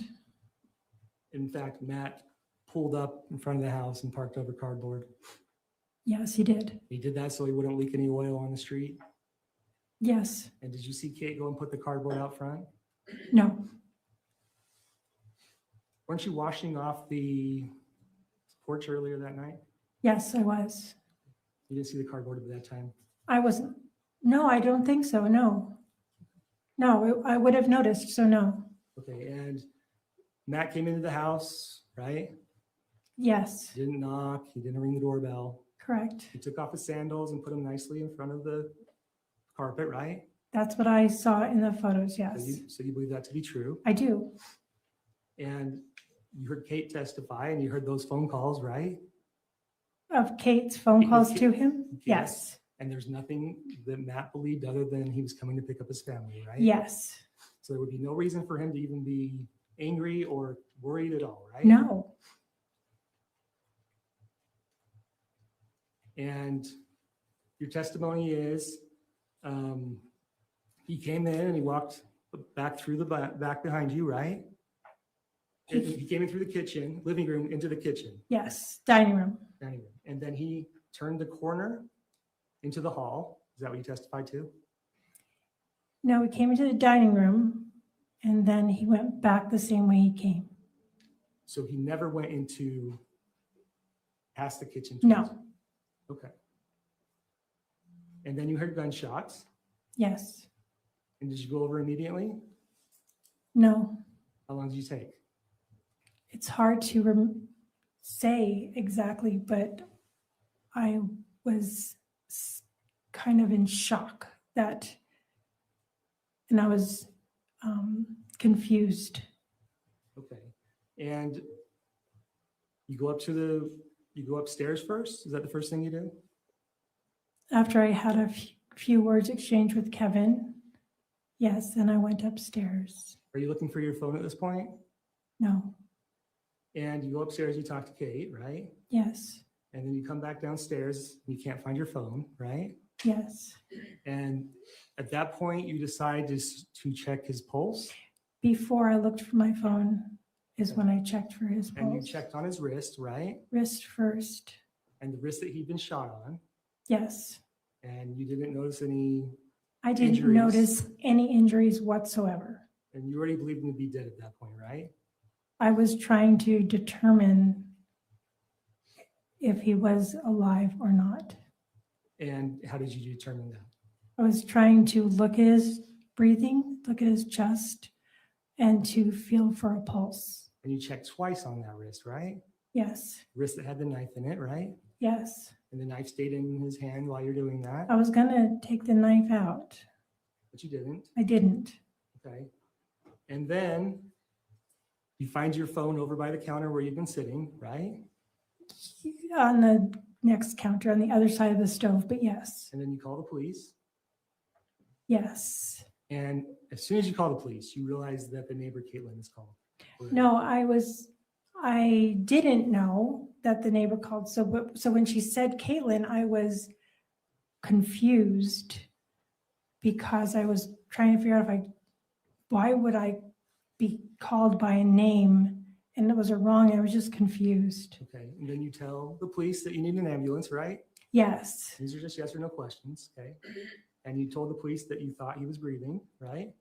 B: In fact, Matt pulled up in front of the house and parked over cardboard.
C: Yes, he did.
B: He did that so he wouldn't leak any oil on the street.
C: Yes.
B: And did you see Kate go and put the cardboard out front?
C: No.
B: Weren't you washing off the porch earlier that night?
C: Yes, I was.
B: You didn't see the cardboard at that time?
C: I wasn't. No, I don't think so. No. No, I would have noticed. So no.
B: Okay, and Matt came into the house, right?
C: Yes,
B: He didn't knock, he didn't ring the doorbell.
C: correct.
B: He took off his sandals and put them nicely in front of the carpet, right?
C: That's what I saw in the photos.
B: So
C: Yes,
B: so you believe that to be true?
C: I do.
B: And you heard Kate testify and you heard those phone calls, right?
C: Of Kate's phone calls to him? Yes,
B: And there's nothing that Matt believed other than he was coming to pick up his family, right?
C: yes.
B: So there would be no reason for him to even be angry or worried at all, right?
C: No,
B: And your testimony is he came in and he walked back through the back behind you, right? And he came in through the kitchen, living room, into the kitchen,
C: yes, dining room.
B: dining room. And then he turned the corner into the hall. Is that what you testified to?
C: No, he came into the dining room and then he went back the same way he came.
B: So he never went into past the kitchen?
C: No.
B: Okay. And then you heard gunshots.
C: Yes,
B: And did you go over immediately?
C: no.
B: How long did you take?
C: It's hard to say exactly, but I was kind of in shock and I was confused.
B: Okay. And you go upstairs first? Is that the first thing you do?
C: After I had a few words exchanged with Kevin, yes, then I went upstairs.
B: Are you looking for your phone at this point?
C: No,
B: And you go upstairs, you talk to Kate, right?
C: yes,
B: And then you come back downstairs, you can't find your phone, right?
C: Yes.
B: And at that point, you decide to check his pulse,
C: Before I looked for my phone is when I checked for his
B: and you
C: pulse.
B: checked on his wrist, right?
C: Wrist first.
B: And the wrist that he'd been shot on,
C: Yes.
B: and you didn't notice any,
C: I didn't
B: Injuries.
C: notice any injuries whatsoever.
B: and you already believed him to be dead at that point, right?
C: I was trying to determine if he was alive or not.
B: And how did you determine that?
C: I was trying to look at his breathing, look at his chest, and to feel for a pulse.
B: And you checked twice on that wrist, right?
C: Yes,
B: Wrist that had the knife in it, right?
C: yes.
B: And the knife stayed in his hand while you're doing that,
C: I was gonna take the knife out.
B: but you didn't,
C: I didn't.
B: okay? And then you find your phone over by the counter where you've been sitting, right?
C: On the next counter on the other side of the stove, but yes,
B: And then you call the police.
C: yes.
B: And as soon as you call the police, you realize that the neighbor Caitlin is called. Correct?
C: No, I didn't know that the neighbor called. So when she said Caitlin, I was confused because I was trying to figure out why would I be called by a name and it was a wrong, I was just confused.
B: Okay, and then you tell the police that you need an ambulance, right?
C: Yes,
B: These are just yes or no questions, okay? And you told the police that you thought he was breathing, right?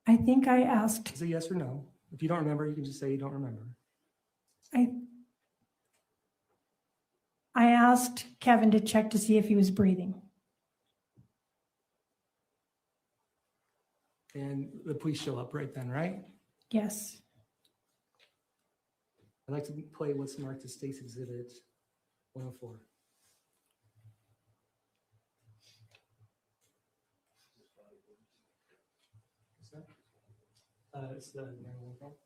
C: I think I asked,
B: It's a yes or no. If you don't remember, you can just say you don't remember.
C: I asked Kevin to check to see if he was breathing.
B: And the police show up right then, right?
C: Yes,
B: I'd like to play what's marked as State's Exhibit 104. It's the 911 call.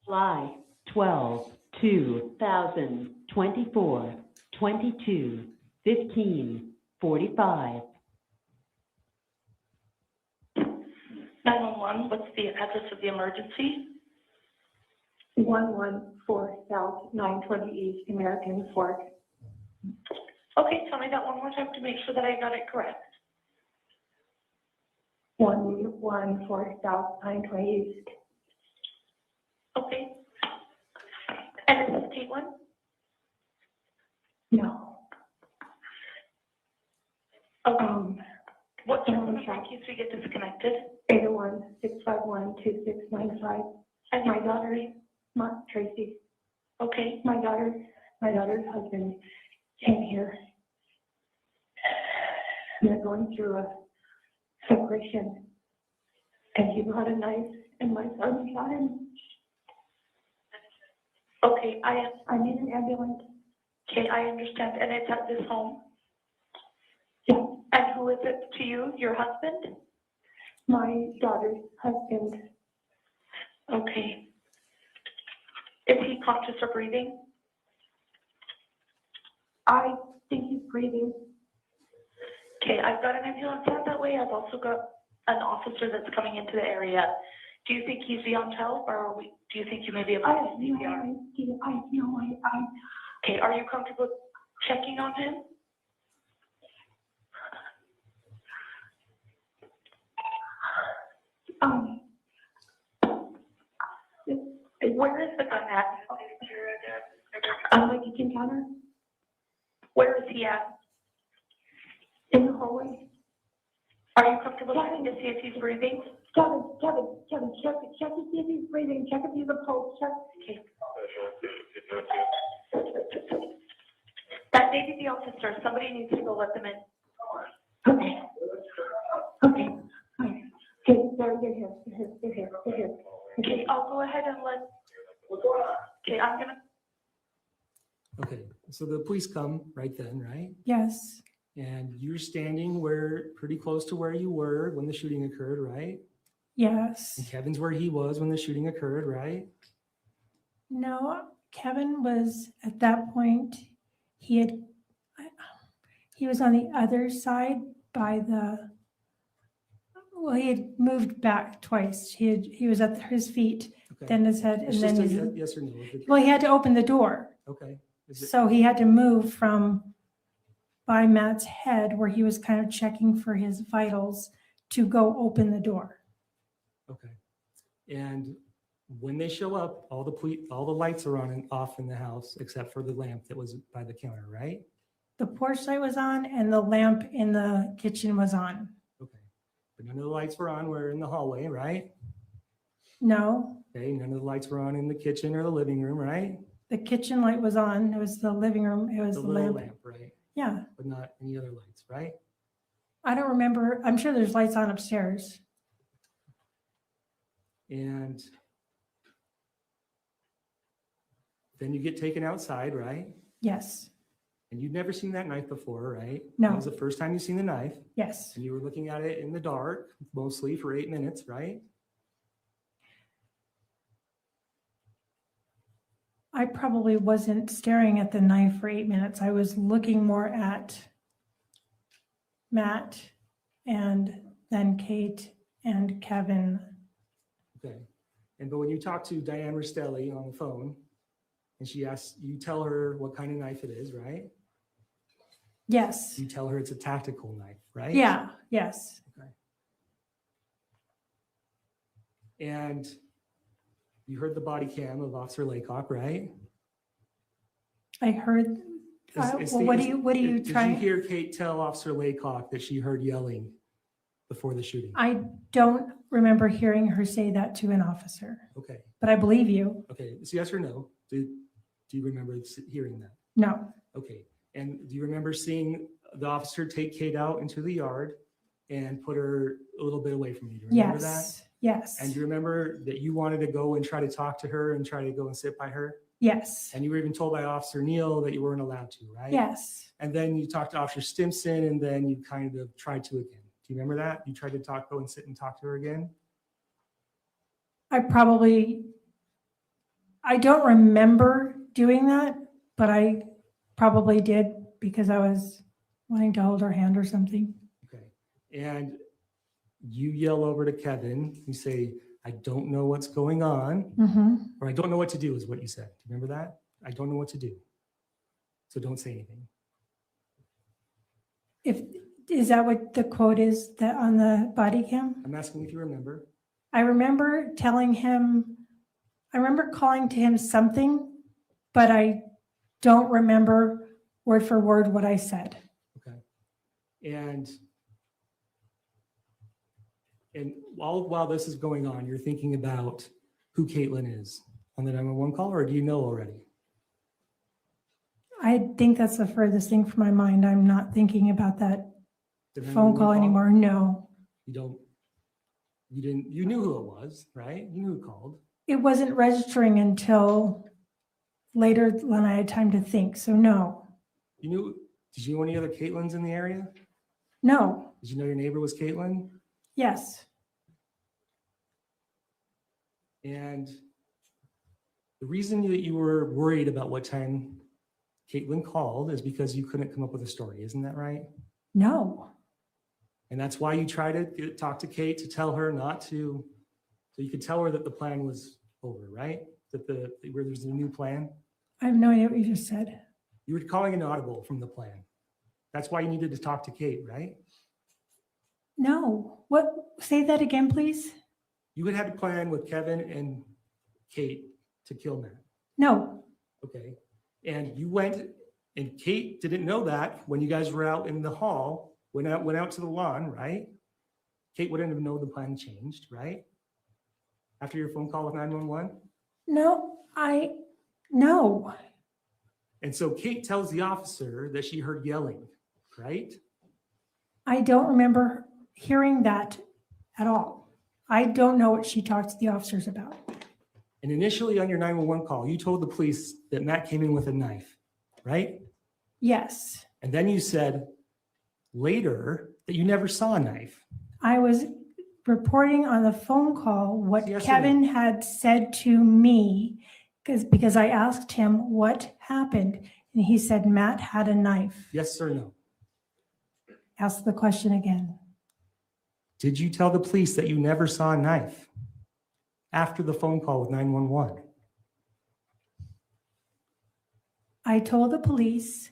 G: July 12, 2024, 22, 15, 45.
H: 911, what's the address of the emergency?
I: 114 South 920 East American Fork.
H: Okay, tell me that one more time to make sure that I got it correct.
I: 114 South 920 East.
H: Okay. And is this Caitlin?
I: No.
H: Okay. What's your phone
I: um,
H: number in case we get disconnected?
I: 801-651-2695.
H: And
I: My daughter, Tracey.
H: Okay.
I: My daughter's husband came here. They're going through a separation, and he brought a knife, and my son shot him.
H: Okay, I
I: need an ambulance.
H: understand. And it's at this home?
I: Yeah.
H: And who is it to you? Your husband?
I: My daughter's husband.
H: Okay. Is he conscious or breathing?
I: I think he's breathing.
H: Okay, I've got an ambulance out that way. I've also got an officer that's coming into the area. Do you think he's beyond help, or do you think you may be able
I: I
H: to
I: have no
H: CPR?
I: idea. I have no idea.
H: Okay, are you comfortable checking on him? Where is the gun at?
I: My kitchen counter
H: Where is he at?
I: in the hallway.
H: Are you comfortable checking to see if he's breathing?
I: Kevin, check to see if he's breathing. Check if he's a pulse. Check.
H: Okay. That may be the officer. Somebody needs to go let them in.
I: Okay. Okay. Okay, they're here.
H: Okay, I'll go ahead and let. Okay, I'm gonna.
B: Okay, so the police come right then, right?
C: yes,
B: And you're standing pretty close to where you were when the shooting occurred, right?
C: yes.
B: And Kevin's where he was when the shooting occurred, right?
C: No, Kevin was at that point, he was on the other side by Well, he had moved back twice. He was at his feet,
B: Okay.
C: then his head,
B: It's
C: and then
B: just a
C: his,
B: yes or no. If it-
C: well, he had to open the door.
B: Okay. Is it-
C: So he had to move from by Matt's head where he was kind of checking for his vitals to go open the door.
B: Okay. And when they show up, all the lights are on and off in the house except for the lamp that was by the counter, right?
C: The porch light was on and the lamp in the kitchen was on.
B: Okay. But none of the lights were on. We're in the hallway, right?
C: No,
B: Okay. None of the lights were on in the kitchen or the living room, right?
C: the kitchen light was on. It was the living room. It was
B: The
C: the
B: little
C: lamp.
B: lamp, right?
C: Yeah,
B: But not any other lights, right?
C: I don't remember. I'm sure there's lights on upstairs.
B: And then you get taken outside, right?
C: Yes,
B: And you'd never seen that knife before, right?
C: No.
B: That was the first time you've seen the knife.
C: yes.
B: And you were looking at it in the dark, mostly for 8 minutes, right?
C: I probably wasn't staring at the knife for 8 minutes. I was looking more at Matt and then Kate and Kevin.
B: Okay. But when you talk to Diane Rastelli on the phone, and she asks, you tell her what kind of knife it is, right?
C: Yes.
B: You tell her it's a tactical knife, right?
C: Yeah, yes.
B: And you heard the body cam of Officer Laycock, right?
C: I heard, well, what are you
B: Did you
C: trying?
B: hear Kate tell Officer Laycock that she heard yelling before the shooting?
C: I don't remember hearing her say that to an officer,
B: Okay.
C: but I believe you.
B: Okay. It's yes or no? Do you remember hearing that?
C: No,
B: Okay. And do you remember seeing the officer take Kate out into the yard and put her a little bit away from you? Do you remember that?
C: yes, yes,
B: And do you remember that you wanted to go and try to talk to her and try to go and sit by her?
C: yes,
B: And you were even told by Officer Neal that you weren't allowed to, right?
C: yes,
B: And then you talked to Officer Stimson and then you kind of tried to again. Do you remember that? You tried to go and sit and talk to her again?
C: I don't remember doing that, but I probably did because I was wanting to hold her hand or something.
B: Okay. And you yell over to Kevin, you say, I don't know what's going on,
C: Mm-hmm.
B: or I don't know what to do is what you said. Do you remember that? I don't know what to do. So don't say anything.
C: Is that what the quote is that on the body cam?
B: I'm asking if you remember.
C: I remember telling him, I remember calling to him something, but I don't remember word for word what I said.
B: Okay. And while this is going on, you're thinking about who Caitlin is on the 911 call, or do you know already?
C: I think that's the furthest thing from my mind. I'm not thinking about that
B: The
C: phone
B: 911
C: call anymore. No,
B: You knew who it was, right? You knew who called.
C: it wasn't registering until later when I had time to think. So no,
B: Did you know any other Caitlins in the area?
C: no,
B: Did you know your neighbor was Caitlin?
C: yes,
B: And the reason that you were worried about what time Caitlin called is because you couldn't come up with a story. Isn't that right?
C: no.
B: And that's why you tried to talk to Kate to tell her not to, so you could tell her that the plan was over, right? Where there's a new plan.
C: I have no idea what you just said.
B: You were calling an audible from the plan. That's why you needed to talk to Kate, right?
C: No, what, say that again, please?
B: You had a plan with Kevin and Kate to kill Matt,
C: No,
B: okay? And you went, and Kate didn't know that when you guys were out in the hall, went out to the lawn, right? Kate wouldn't have known the plan changed, right? After your phone call with 911?
C: no, no.
B: And so Kate tells the officer that she heard yelling, right?
C: I don't remember hearing that at all. I don't know what she talked to the officers about.
B: And initially on your 911 call, you told the police that Matt came in with a knife, right?
C: Yes,
B: And then you said later that you never saw a knife.
C: I was reporting on the phone call what
B: Yes or
C: Kevin had said to me because I asked him what happened and he said Matt had a knife.
B: Yes or no?
C: Ask the question again.
B: Did you tell the police that you never saw a knife after the phone call with 911?
C: I told the police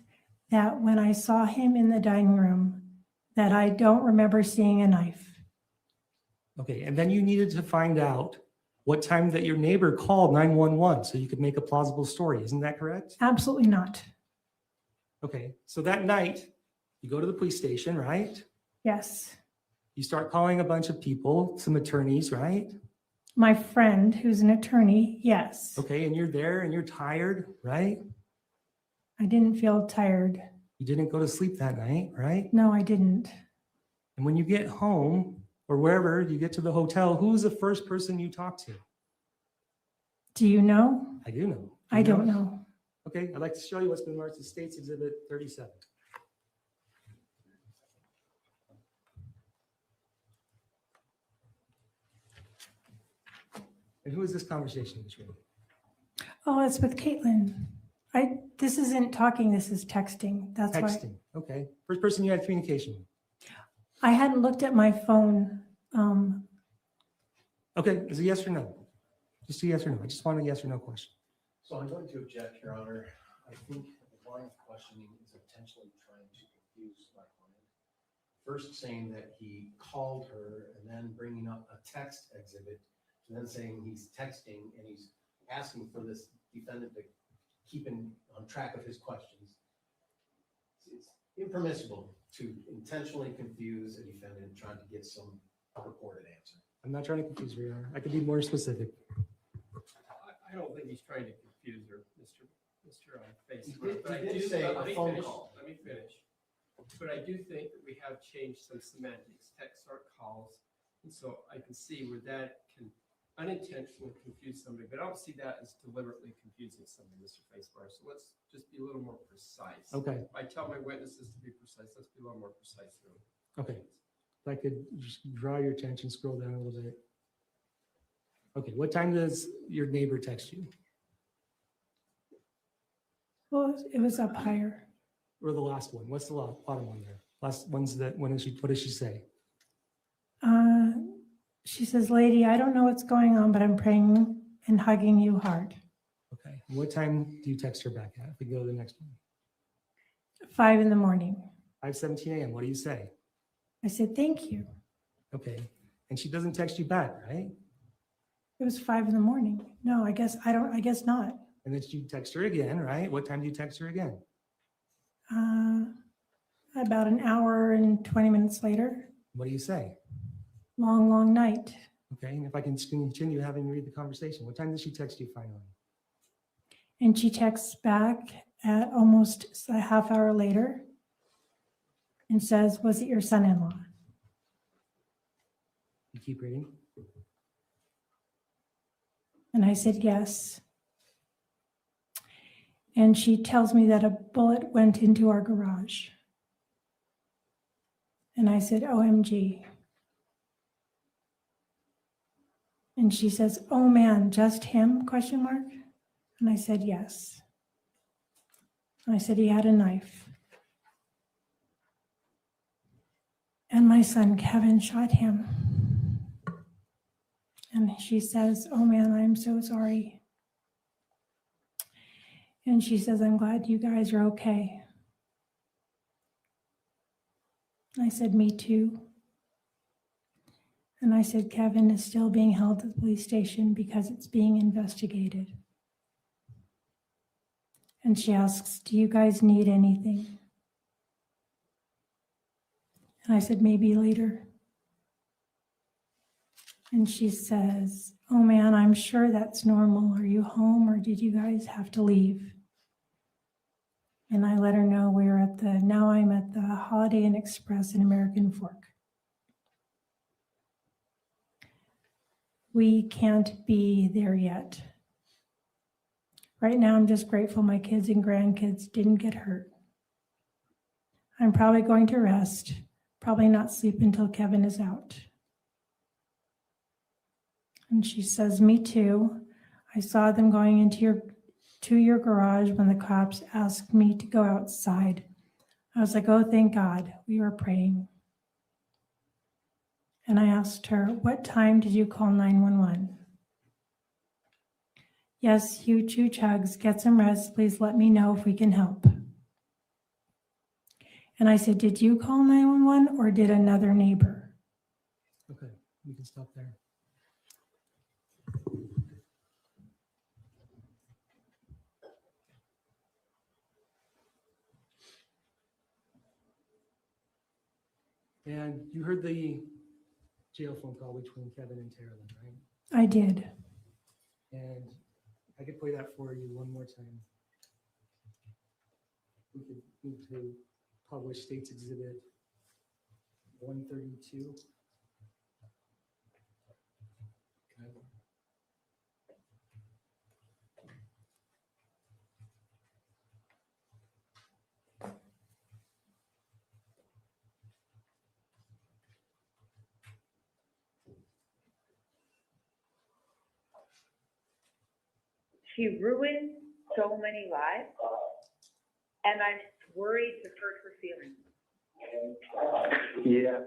C: that when I saw him in the dining room, that I don't remember seeing a knife.
B: Okay, and then you needed to find out what time that your neighbor called 911 so you could make a plausible story. Isn't that correct?
C: Absolutely not.
B: Okay, so that night, you go to the police station, right?
C: Yes.
B: You start calling a bunch of people, some attorneys, right?
C: My friend, who's an attorney, yes.
B: Okay, and you're there and you're tired, right?
C: I didn't feel tired.
B: You didn't go to sleep that night, right?
C: No, I didn't.
B: And when you get home or wherever you get to the hotel, who's the first person you talk to?
C: Do you know?
B: I do know. Do
C: I
B: you
C: don't know.
B: Okay, I'd like to show you what's been marked as State's Exhibit 37. And who is this conversation between?
C: Oh, it's with Caitlin. This isn't talking, this is texting. That's why.
B: Texting. Okay. First person you had communication with.
C: I hadn't looked at my phone.
B: Okay, is it yes or no? Just a yes or no. I just want a yes or no question.
D: So I'm going to object, Your Honor. I think the line of questioning is intentionally trying to confuse my client. First saying that he called her and then bringing up a text exhibit, and then saying he's texting and he's asking for this defendant to keep on track of his questions. It's impermissible to intentionally confuse a defendant trying to get some reported answer.
B: I'm not trying to confuse you, Your Honor. I could be more specific.
A: I don't think he's trying to confuse her, Mr.
D: He
A: Facebook. But I
D: did
A: do-
D: say
A: let
D: a
A: me
D: phone
A: finish-
D: call.
A: Let me finish. But I do think that we have changed some semantics, text or calls. And so I can see where that can unintentionally confuse somebody, but I don't see that as deliberately confusing somebody, Mr. Facebar. So let's just be a little more precise.
B: Okay,
A: I tell my witnesses to be precise. Let's be a little more precise here.
B: okay. If I could just draw your attention, scroll down a little bit. Okay, what time does your neighbor text you?
C: Well, it was up higher.
B: Or the last one? What's the bottom one there? Last one's that, what does she say?
C: She says, lady, I don't know what's going on, but I'm praying and hugging you hard.
B: Okay, and what time do you text her back at? If we go to the next one.
C: 5 in the morning.
B: 5:17 a.m., what do you say?
C: I said, thank you.
B: Okay, and she doesn't text you back, right?
C: It was 5 in the morning. No, I guess not.
B: And then you text her again, right? What time do you text her again?
C: About an hour and 20 minutes later.
B: What do you say?
C: Long, long night.
B: Okay, and if I can continue having you read the conversation, what time does she text you finally?
C: And she texts back at almost a half hour later and says, was it your son-in-law?
B: You keep reading.
C: And I said, yes. And she tells me that a bullet went into our garage. And I said, OMG. And she says, oh man, just him, ? And I said, yes. And I said, he had a knife. And my son, Kevin, shot him. And she says, oh man, I'm so sorry. And she says, I'm glad you guys are okay. I said, me too. And I said, Kevin is still being held at the police station because it's being investigated. And she asks, do you guys need anything? And I said, maybe later. And she says, oh man, I'm sure that's normal. Are you home or did you guys have to leave? And I let her know now I'm at the Holiday Inn Express in American Fork. We can't be there yet. Right now, I'm just grateful my kids and grandkids didn't get hurt. I'm probably going to rest, probably not sleep until Kevin is out. And she says, me too. I saw them going into your garage when the cops asked me to go outside. I was like, oh, thank God, we were praying. And I asked her, what time did you call 911? Yes, huge, huge hugs. Get some rest. Please let me know if we can help. And I said, did you call 911 or did another neighbor?
B: Okay, we can stop there. And you heard the jail phone call between Kevin and Carolyn, right?
C: I did.
B: And I could play that for you one more time. We could move to published States Exhibit 132. Okay.
J: She ruined so many lives, and I'm worried to hurt her feelings.
K: Yeah.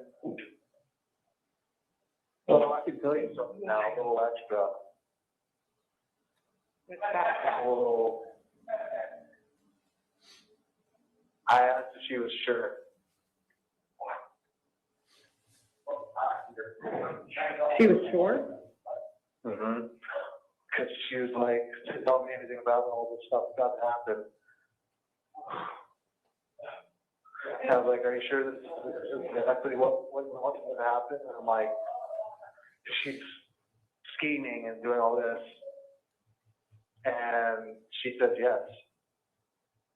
K: Well, I can tell you something now, a little extra.
J: What's that?
K: A little. I asked if she was sure.
J: She was sure?
K: Mm-hmm. Because she was like, she didn't tell me anything about all this stuff about to happen. And I was like, are you sure this is exactly what's going to happen? And I'm like, she's scheming and doing all this. And she says yes.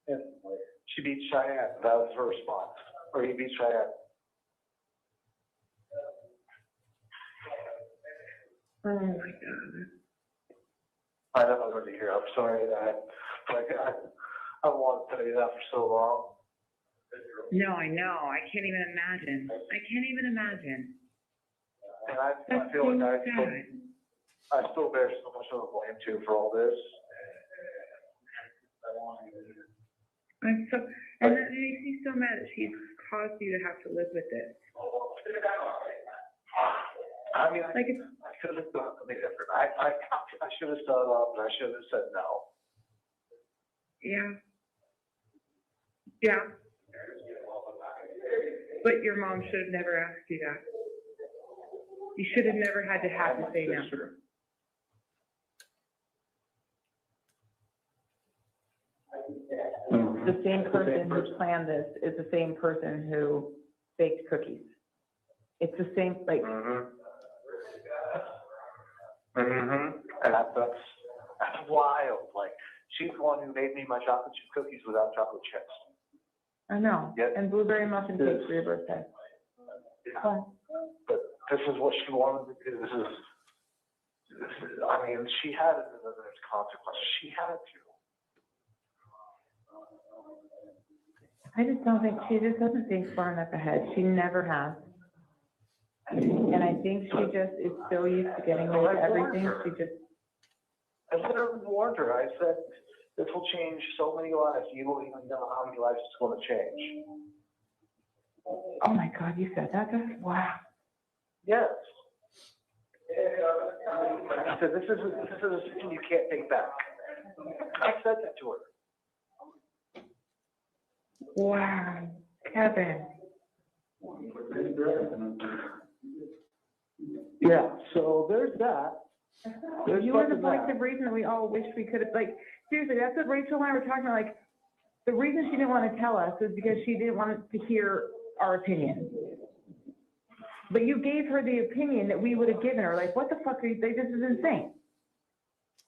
K: And she beat Cheyenne. That was her response. Or he beat Cheyenne.
J: Oh my God.
K: I know I was going to hear. I'm sorry that I wanted to tell you that for so long.
J: No, I know. I can't even imagine. I can't even imagine.
K: And I
J: That's
K: feel
J: so
K: like
J: sad.
K: I still bear so much of the blame too for all this.
J: I'm so, and that makes me so mad that she's caused you to have to live with this.
K: I mean,
J: Like it's,
K: I could have done something different. I should have stood up and I should have said no.
J: yeah. Yeah. But your mom should have never asked you that. You should have never had to have to say no.
L: The same person who planned this is the same person who baked cookies. It's the same, like,
K: And that's wild. Like, she's the one who made me my chocolate chip cookies without chocolate chips.
L: I know,
K: Yep.
L: and blueberry muffin cake for your birthday.
K: Yeah. But this is what she wanted to do. This is I mean, she had it, and then there's consequences. She had to.
L: I just don't think, she just doesn't think far enough ahead. She never has. And I think she just is so used to getting away with everything, she just,
K: I literally warned her. I said, this will change so many lives. You won't even know how many lives it's going to change.
L: oh my God, you said that, wow.
K: Yes. I said, this is a decision you can't take back. I said that to her.
L: Wow, Kevin.
K: Yeah, so there's that. There's
L: You were the
K: fucking
L: voice
K: that.
L: of reason that we all wish we could have, like, seriously, that's what Rachel and I were talking about, like, the reason she didn't want to tell us is because she didn't want to hear our opinion. But you gave her the opinion that we would have given her, like, what the fuck are you, this is insane.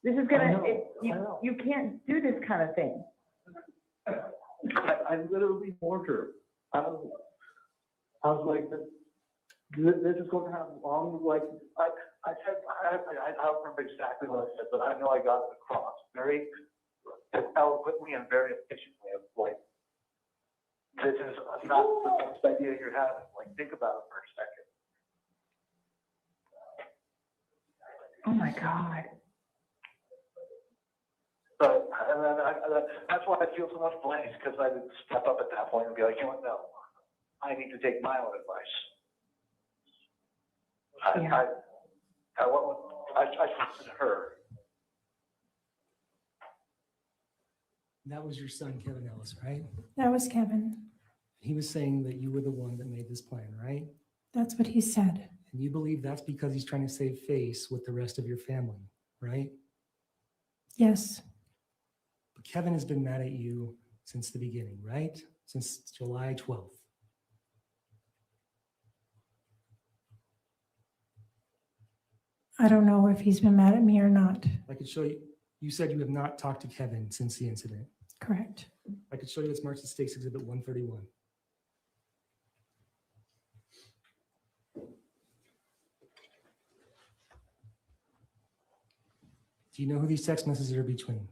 L: This is
K: I
L: gonna,
K: know.
L: you can't do this kind of thing.
K: I literally warned her. I was like, this is going to have long, like, I said, I don't remember exactly what I said, but I know I got it across very eloquently and very efficiently. Of like, this is not the best idea you're having. Like, think about it for a second.
L: Oh my God.
K: But, and then that's why I feel so much blame, because I didn't step up at that point and be like, you know what, no, I need to take my own advice. I trusted her.
B: That was your son, Kevin Ellis, right?
C: That was Kevin.
B: He was saying that you were the one that made this plan, right?
C: That's what he said.
B: And you believe that's because he's trying to save face with the rest of your family, right?
C: Yes,
B: But Kevin has been mad at you since the beginning, right? Since July 12th.
C: I don't know if he's been mad at me or not.
B: I could show you, you said you have not talked to Kevin since the incident.
C: Correct.
B: I could show you it's marked as State's Exhibit 131. Do you know who these text messages are between?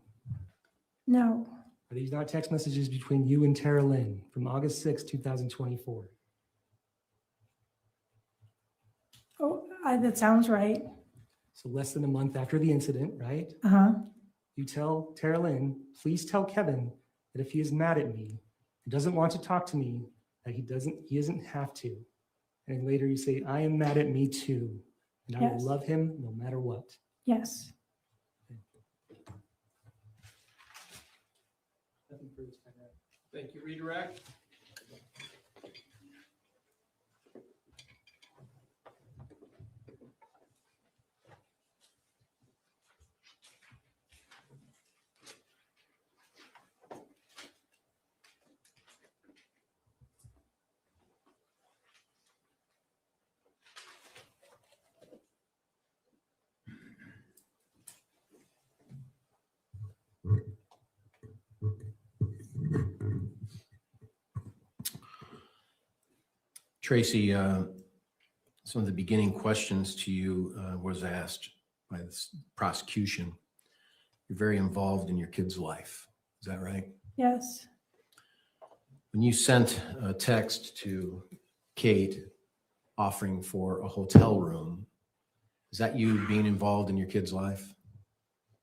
C: No,
B: Are these not text messages between you and Tara Lynn from August 6, 2024?
C: that sounds right.
B: So less than a month after the incident, right?
C: Uh-huh.
B: You tell Tara Lynn, please tell Kevin that if he is mad at me and doesn't want to talk to me, that he doesn't have to. And then later you say, I am mad at me too. And I will
C: Yes.
B: love him no matter what.
C: Yes.
A: Thank you, redirect.
D: Tracey, some of the beginning questions to you was asked by the prosecution. You're very involved in your kid's life. Is that right?
C: Yes.
D: When you sent a text to Kate offering for a hotel room, is that you being involved in your kid's life?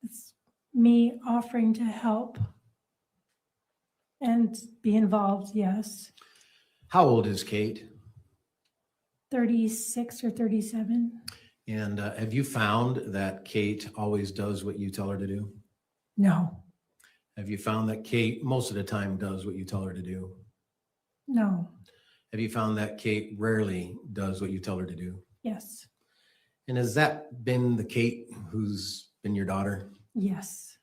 C: It's me offering to help and be involved, yes.
D: How old is Kate?
C: 36 or 37.
D: And have you found that Kate always does what you tell her to do?
C: No,
D: Have you found that Kate most of the time does what you tell her to do?
C: no,
D: Have you found that Kate rarely does what you tell her to do?
C: yes,
D: And has that been the Kate who's been your daughter?
C: yes,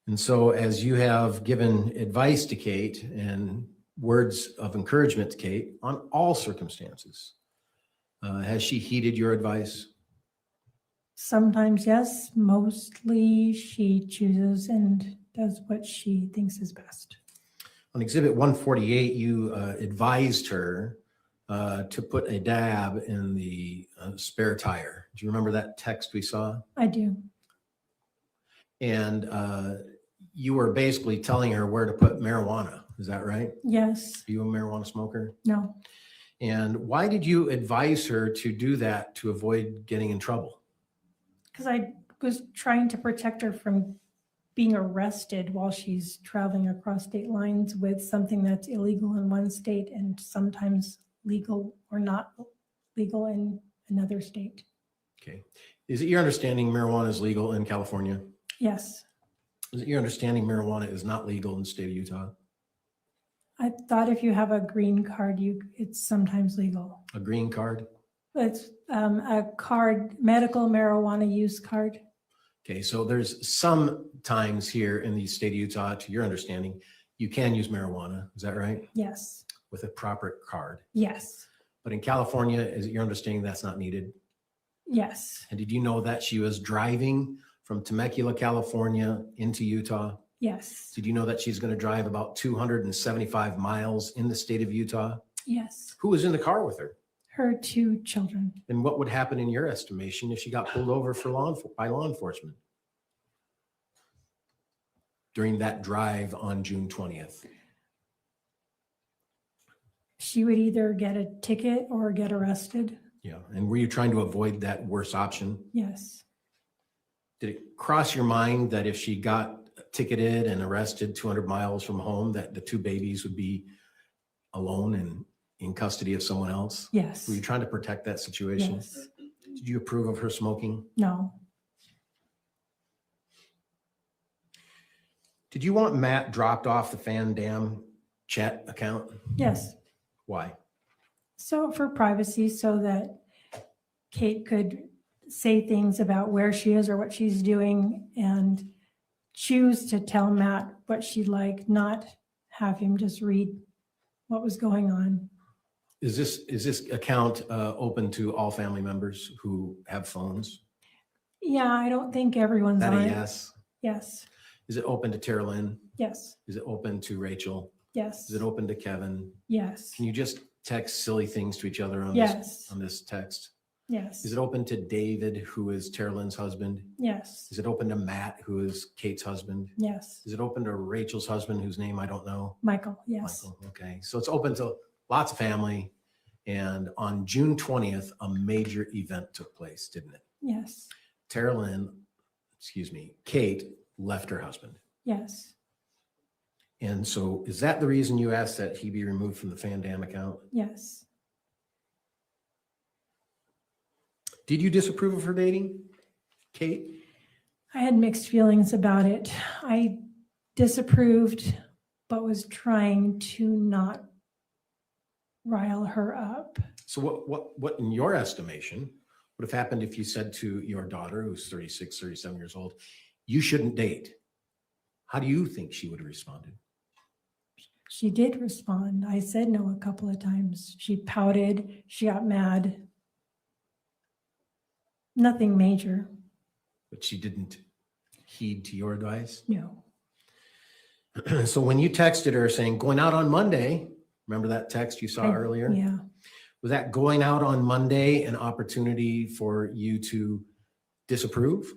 D: And so as you have given advice to Kate and words of encouragement to Kate on all circumstances, has she heeded your advice?
C: sometimes yes, mostly she chooses and does what she thinks is best.
D: On Exhibit 148, you advised her to put a dab in the spare tire. Do you remember that text we saw?
C: I do,
D: And you were basically telling her where to put marijuana. Is that right?
C: yes,
D: Are you a marijuana smoker?
C: no,
D: And why did you advise her to do that to avoid getting in trouble?
C: because I was trying to protect her from being arrested while she's traveling across state lines with something that's illegal in one state and sometimes legal or not legal in another state.
D: Okay. Is it your understanding marijuana is legal in California?
C: Yes,
D: Is it your understanding marijuana is not legal in the state of Utah?
C: I thought if you have a green card, it's sometimes legal.
D: A green card?
C: It's a card, medical marijuana use card.
D: Okay, so there's some times here in the state of Utah, to your understanding, you can use marijuana. Is that right?
C: Yes,
D: With a proper card.
C: yes,
D: But in California, is it your understanding that's not needed?
C: yes,
D: And did you know that she was driving from Temecula, California into Utah?
C: yes,
D: Did you know that she's going to drive about 275 miles in the state of Utah?
C: yes.
D: Who was in the car with her?
C: Her 2 children.
D: And what would happen in your estimation if she got pulled over by law enforcement during that drive on June 20th?
C: She would either get a ticket or get arrested.
D: Yeah. And were you trying to avoid that worse option?
C: Yes,
D: Did it cross your mind that if she got ticketed and arrested 200 miles from home, that the 2 babies would be alone and in custody of someone else?
C: Yes.
D: Were you trying to protect that situation?
C: Yes.
D: Did you approve of her smoking?
C: No.
D: Did you want Matt dropped off the Fan Dam chat account?
C: Yes.
D: Why?
C: So for privacy, so that Kate could say things about where she is or what she's doing and choose to tell Matt what she'd like, not have him just read what was going on.
D: Is this account open to all family members who have phones?
C: Yeah, I don't think everyone's
D: That
C: on
D: a
C: it.
D: yes?
C: Yes,
D: Is it open to Tara Lynn?
C: yes,
D: Is it open to Rachel?
C: yes,
D: Is it open to Kevin?
C: yes,
D: Can you just text silly things to each other on
C: yes,
D: this text?
C: yes,
D: Is it open to David, who is Tara Lynn's husband?
C: yes,
D: Is it open to Matt, who is Kate's husband?
C: yes.
D: Is it open to Rachel's husband, whose name I don't know?
C: Michael, yes,
D: Michael, okay. So it's open to lots of family. And on June 20th, a major event took place, didn't it?
C: yes,
D: Kate left her husband.
C: yes,
D: And so is that the reason you asked that he be removed from the Fan Dam account?
C: yes.
D: Did you disapprove of her dating, Kate?
C: I had mixed feelings about it. I disapproved, but was trying to not rile her up.
D: So what in your estimation would have happened if you said to your daughter, who's 36, 37 years old, you shouldn't date? How do you think she would have responded?
C: She did respond. I said no a couple of times. She pouted. She got mad. Nothing major.
D: But she didn't heed to your advice?
C: No.
D: So when you texted her saying, going out on Monday, remember that text you saw earlier?
C: Yeah.
D: Was that going out on Monday an opportunity for you to disapprove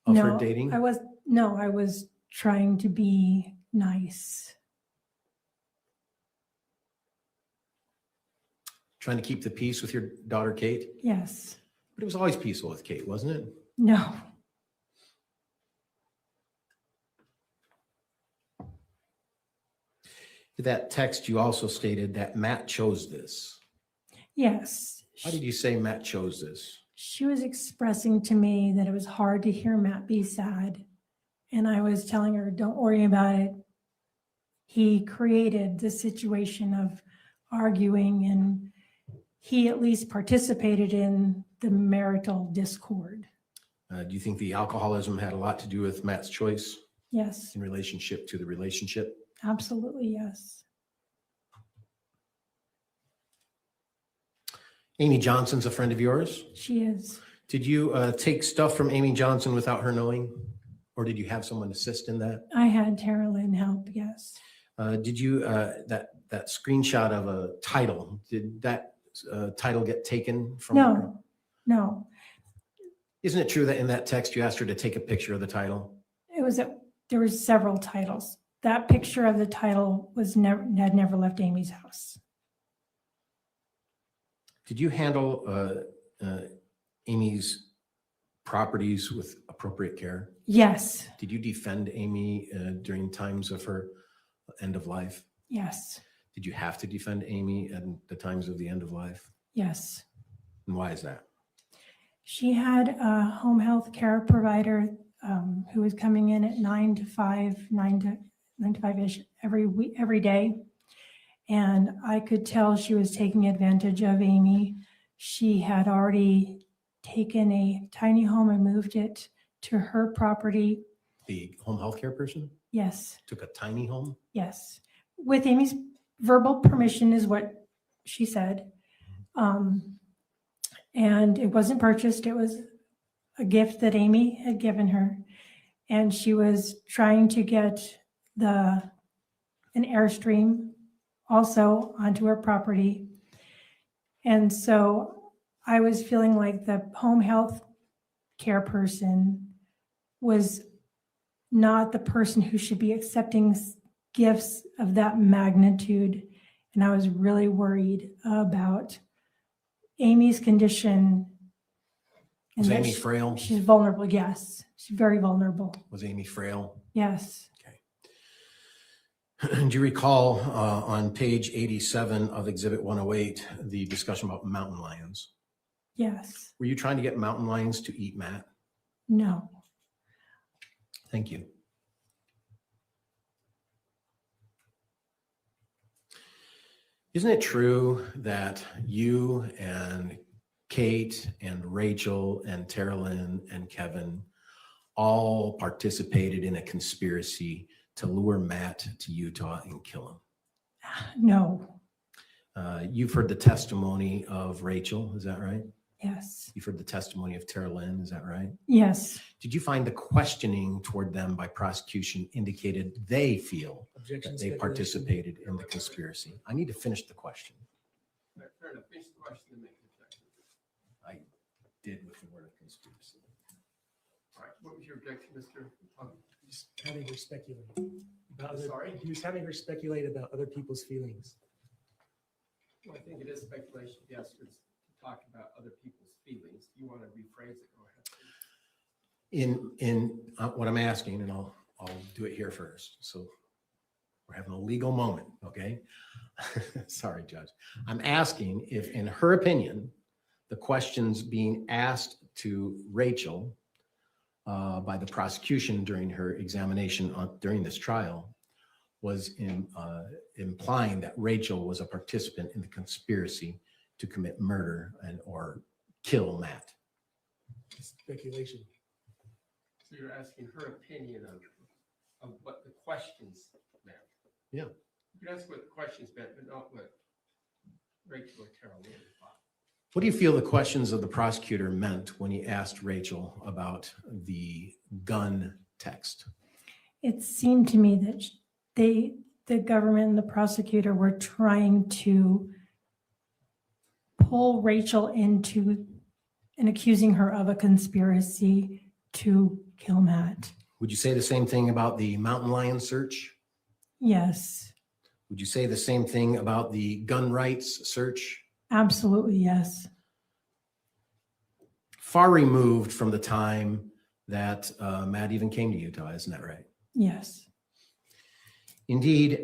D: of her dating?
C: I was trying to be nice.
D: Trying to keep the peace with your daughter, Kate?
C: Yes.
D: But it was always peaceful with Kate, wasn't it?
C: No.
D: In that text, you also stated that Matt chose this.
C: Yes.
D: How did you say Matt chose this?
C: She was expressing to me that it was hard to hear Matt be sad. And I was telling her, don't worry about it. He created the situation of arguing, and he at least participated in the marital discord.
D: Do you think the alcoholism had a lot to do with Matt's choice
C: Yes,
D: in relationship to the relationship?
C: absolutely, yes.
D: Amy Johnson's a friend of yours.
C: She is.
D: Did you take stuff from Amy Johnson without her knowing? Or did you have someone assist in that?
C: I had Tara Lynn help, yes.
D: Did you, that screenshot of a title, did that title get taken from her?
C: No, no.
D: Isn't it true that in that text you asked her to take a picture of the title?
C: There was several titles. That picture of the title had never left Amy's house.
D: Did you handle Amy's properties with appropriate care?
C: Yes,
D: Did you defend Amy during times of her end of life?
C: yes,
D: Did you have to defend Amy at the times of the end of life?
C: yes.
D: And why is that?
C: She had a home health care provider who was coming in at 9 to 5-ish every day. And I could tell she was taking advantage of Amy. She had already taken a tiny home and moved it to her property.
D: The home health care person
C: Yes,
D: took a tiny home?
C: yes. With Amy's verbal permission is what she said. And it wasn't purchased. It was a gift that Amy had given her. And she was trying to get an Airstream also onto her property. And so I was feeling like the home health care person was not the person who should be accepting gifts of that magnitude. And I was really worried about Amy's condition. and
D: Was
C: that
D: Amy frail?
C: She's vulnerable, yes. She's very vulnerable,
D: Was Amy frail?
C: yes.
D: Do you recall on page 87 of Exhibit 108, the discussion about mountain lions?
C: Yes.
D: Were you trying to get mountain lions to eat Matt?
C: No.
D: Thank you. Isn't it true that you and Kate and Rachel and Teralyn and Kevin all participated in a conspiracy to lure Matt to Utah and kill him?
C: No.
D: You've heard the testimony of Rachel, is that right?
C: Yes.
D: You've heard the testimony of Teralyn, is that right?
C: Yes.
D: Did you find the questioning toward them by prosecution indicated they feel
B: Objection,
D: that they
B: speculation.
D: participated in the conspiracy? I need to finish the question.
A: Fair enough. Finish the question and make the objection.
D: I did with the word of conspiracy.
A: All right, what was your objection, Mr. Tong?
B: Just having her speculate about other,
A: Sorry?
B: he was having her speculate about other people's feelings.
A: Well, I think it is speculation. Yes, it's to talk about other people's feelings. If you want to rephrase it, go ahead.
D: In what I'm asking, and I'll do it here first. So we're having a legal moment, okay? Sorry, Judge. I'm asking if, in her opinion, the questions being asked to Rachel by the prosecution during her examination during this trial was implying that Rachel was a participant in the conspiracy to commit murder or kill Matt.
B: Speculation.
A: So you're asking her opinion of what the questions meant.
D: Yeah.
A: You can ask what the questions meant, but not what Rachel or Teralyn thought.
D: What do you feel the questions of the prosecutor meant when he asked Rachel about the gun text?
C: It seemed to me that the government and the prosecutor were trying to pull Rachel into and accusing her of a conspiracy to kill Matt.
D: Would you say the same thing about the mountain lion search?
C: Yes,
D: Would you say the same thing about the gun rights search?
C: absolutely, yes.
D: Far removed from the time that Matt even came to Utah, isn't that right?
C: Yes,
D: Indeed,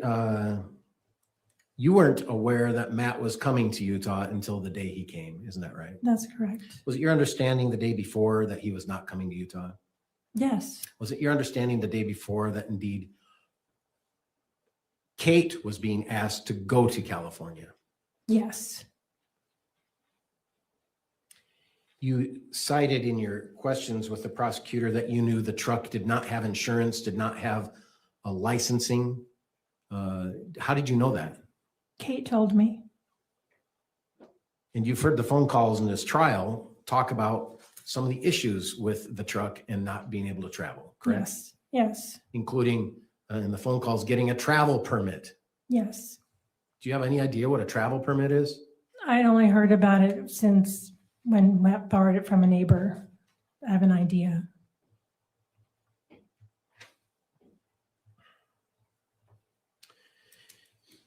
D: you weren't aware that Matt was coming to Utah until the day he came, isn't that right?
C: that's correct.
D: Was it your understanding the day before that he was not coming to Utah?
C: Yes,
D: Was it your understanding the day before that indeed Kate was being asked to go to California?
C: yes,
D: You cited in your questions with the prosecutor that you knew the truck did not have insurance, did not have a licensing. How did you know that?
C: Kate told me.
D: And you've heard the phone calls in this trial talk about some of the issues with the truck and not being able to travel, correct?
C: Yes, yes,
D: Including in the phone calls, getting a travel permit.
C: yes.
D: Do you have any idea what a travel permit is?
C: I'd only heard about it since when Matt borrowed it from a neighbor. I have an idea.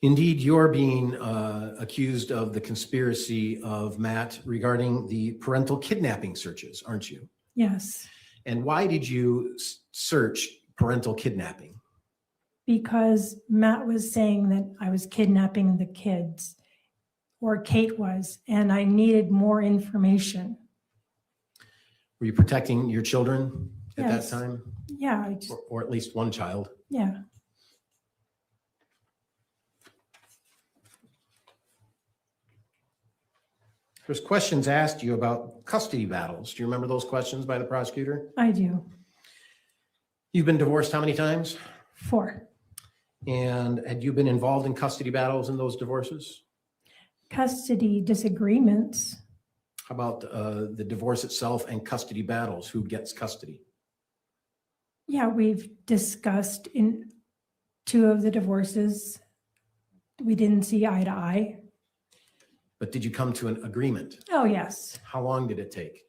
D: Indeed, you're being accused of the conspiracy of Matt regarding the parental kidnapping searches, aren't you?
C: Yes,
D: And why did you search parental kidnapping?
C: because Matt was saying that I was kidnapping the kids, or Kate was, and I needed more information.
D: Were you protecting your children at that
C: Yes.
D: time?
C: Yeah, I just,
D: Or at least one child?
C: yeah,
D: There's questions asked you about custody battles. Do you remember those questions by the prosecutor?
C: I do.
D: You've been divorced how many times?
C: 4.
D: And had you been involved in custody battles in those divorces?
C: Custody disagreements.
D: How about the divorce itself and custody battles? Who gets custody?
C: Yeah, we've discussed in 2 of the divorces. We didn't see eye to eye.
D: But did you come to an agreement?
C: Oh, yes.
D: How long did it take?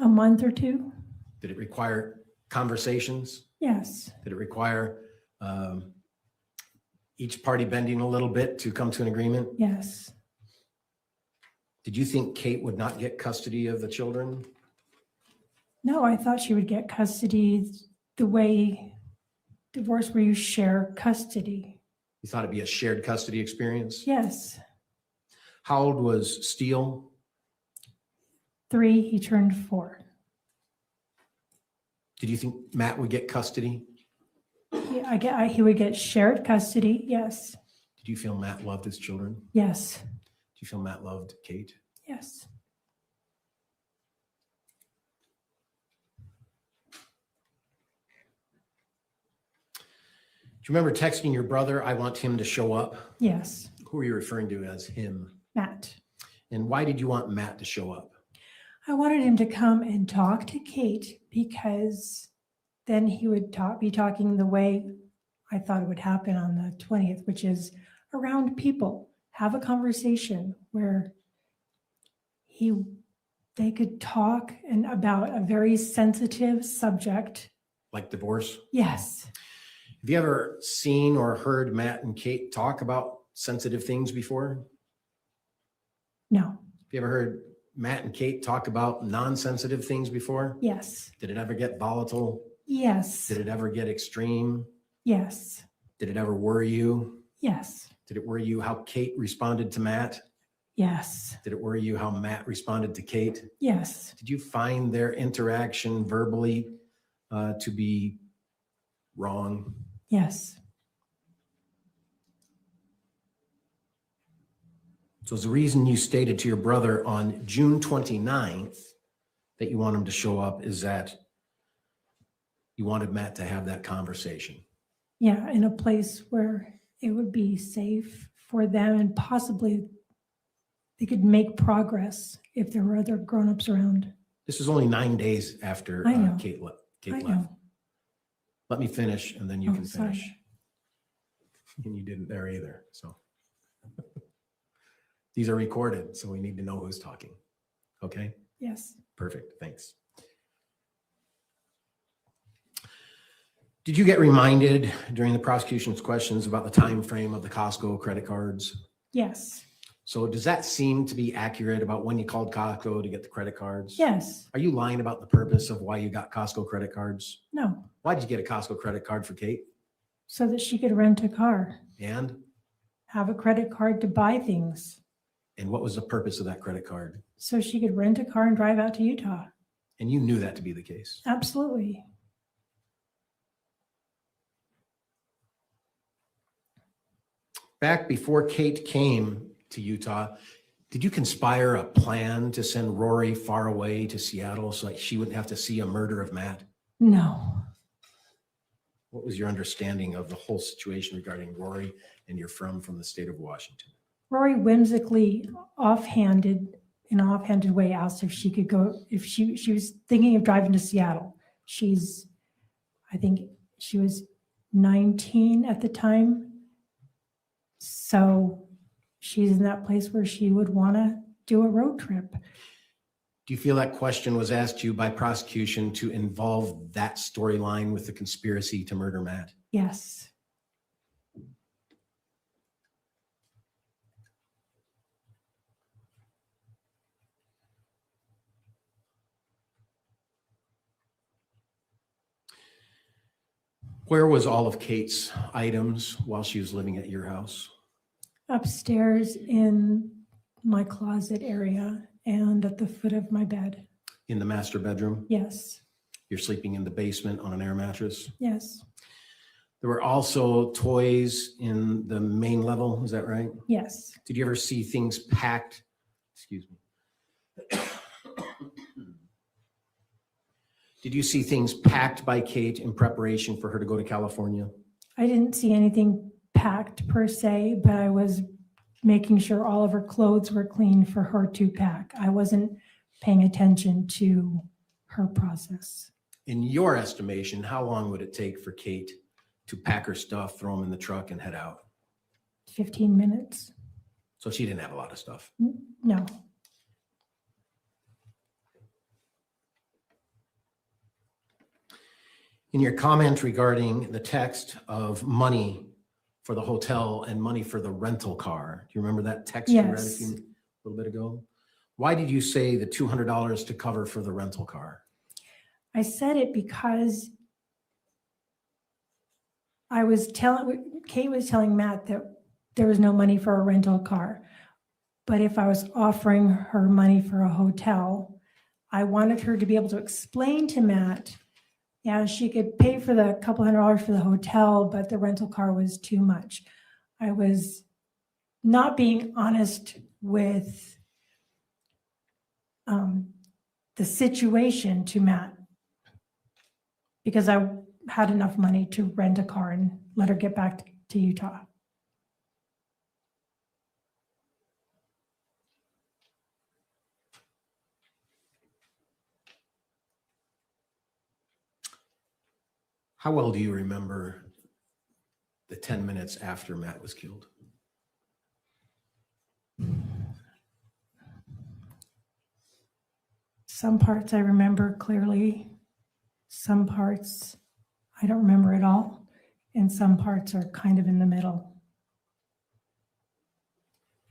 C: A month or 2?
D: Did it require conversations?
C: Yes.
D: Did it require each party bending a little bit to come to an agreement?
C: Yes.
D: Did you think Kate would not get custody of the children?
C: No, I thought she would get custody the way divorce where you share custody.
D: You thought it'd be a shared custody experience?
C: Yes.
D: How old was Steele?
C: 3, he turned 4.
D: Did you think Matt would get custody?
C: He would get shared custody. Yes.
D: Did you feel Matt loved his children?
C: Yes.
D: Did you feel Matt loved Kate?
C: Yes.
D: Do you remember texting your brother, I want him to show up?
C: Yes.
D: Who are you referring to as him?
C: Matt.
D: And why did you want Matt to show up?
C: I wanted him to come and talk to Kate because then he would be talking the way I thought it would happen on the 20th, which is around people. Have a conversation where they could talk and about a very sensitive subject.
D: Like divorce?
C: Yes.
D: Have you ever seen or heard Matt and Kate talk about sensitive things before?
C: No.
D: Have you ever heard Matt and Kate talk about non-sensitive things before?
C: Yes.
D: Did it ever get volatile?
C: Yes.
D: Did it ever get extreme?
C: Yes.
D: Did it ever worry you?
C: Yes.
D: Did it worry you how Kate responded to Matt?
C: Yes.
D: Did it worry you how Matt responded to Kate?
C: Yes.
D: Did you find their interaction verbally to be wrong?
C: Yes.
D: So the reason you stated to your brother on June 29th that you want him to show up is that you wanted Matt to have that conversation.
C: Yeah, in a place where it would be safe for them and possibly they could make progress if there were other grown-ups around.
D: This is only 9 days after
C: I know.
D: Kate left.
C: I know.
D: Let me finish and then you
C: Oh,
D: can
C: sorry.
D: finish. And you didn't there either, so. These are recorded, so we need to know who's talking. Okay,
C: Yes.
D: perfect, thanks. Did you get reminded during the prosecution's questions about the time frame of the Costco credit cards?
C: Yes.
D: So does that seem to be accurate about when you called Costco to get the credit cards?
C: Yes.
D: Are you lying about the purpose of why you got Costco credit cards?
C: No.
D: Why did you get a Costco credit card for Kate?
C: So that she could rent a car,
D: And
C: have a credit card to buy things.
D: what was the purpose of that credit card?
C: So she could rent a car and drive out to Utah.
D: And you knew that to be the case.
C: Absolutely.
D: Back before Kate came to Utah, did you conspire a plan to send Rory far away to Seattle so that she wouldn't have to see a murder of Matt?
C: No.
D: What was your understanding of the whole situation regarding Rory and your from the state of Washington?
C: Rory whimsically in an offhanded way asked if she could go, if she was thinking of driving to Seattle. I think she was 19 at the time. So she's in that place where she would want to do a road trip.
D: Do you feel that question was asked you by prosecution to involve that storyline with the conspiracy to murder Matt?
C: Yes.
D: Where was all of Kate's items while she was living at your house?
C: Upstairs in my closet area and at the foot of my bed.
D: In the master bedroom?
C: Yes.
D: You're sleeping in the basement on an air mattress?
C: Yes.
D: There were also toys in the main level, is that right?
C: Yes.
D: Did you ever see things packed? Excuse me. Did you see things packed by Kate in preparation for her to go to California?
C: I didn't see anything packed per se, but I was making sure all of her clothes were clean for her to pack. I wasn't paying attention to her process.
D: In your estimation, how long would it take for Kate to pack her stuff, throw them in the truck, and head out?
C: 15 minutes.
D: So she didn't have a lot of stuff.
C: No.
D: In your comment regarding the text of money for the hotel and money for the rental car, do you remember that text you read
C: Yes.
D: a little bit ago? Why did you say the $200 to cover for the rental car?
C: I said it because Kate was telling Matt that there was no money for a rental car. But if I was offering her money for a hotel, I wanted her to be able to explain to Matt, yeah, she could pay for the couple $100 for the hotel, but the rental car was too much. I was not being honest with the situation to Matt because I had enough money to rent a car and let her get back to Utah.
D: How well do you remember the 10 minutes after Matt was killed?
C: Some parts I remember clearly, some parts I don't remember at all, and some parts are kind of in the middle.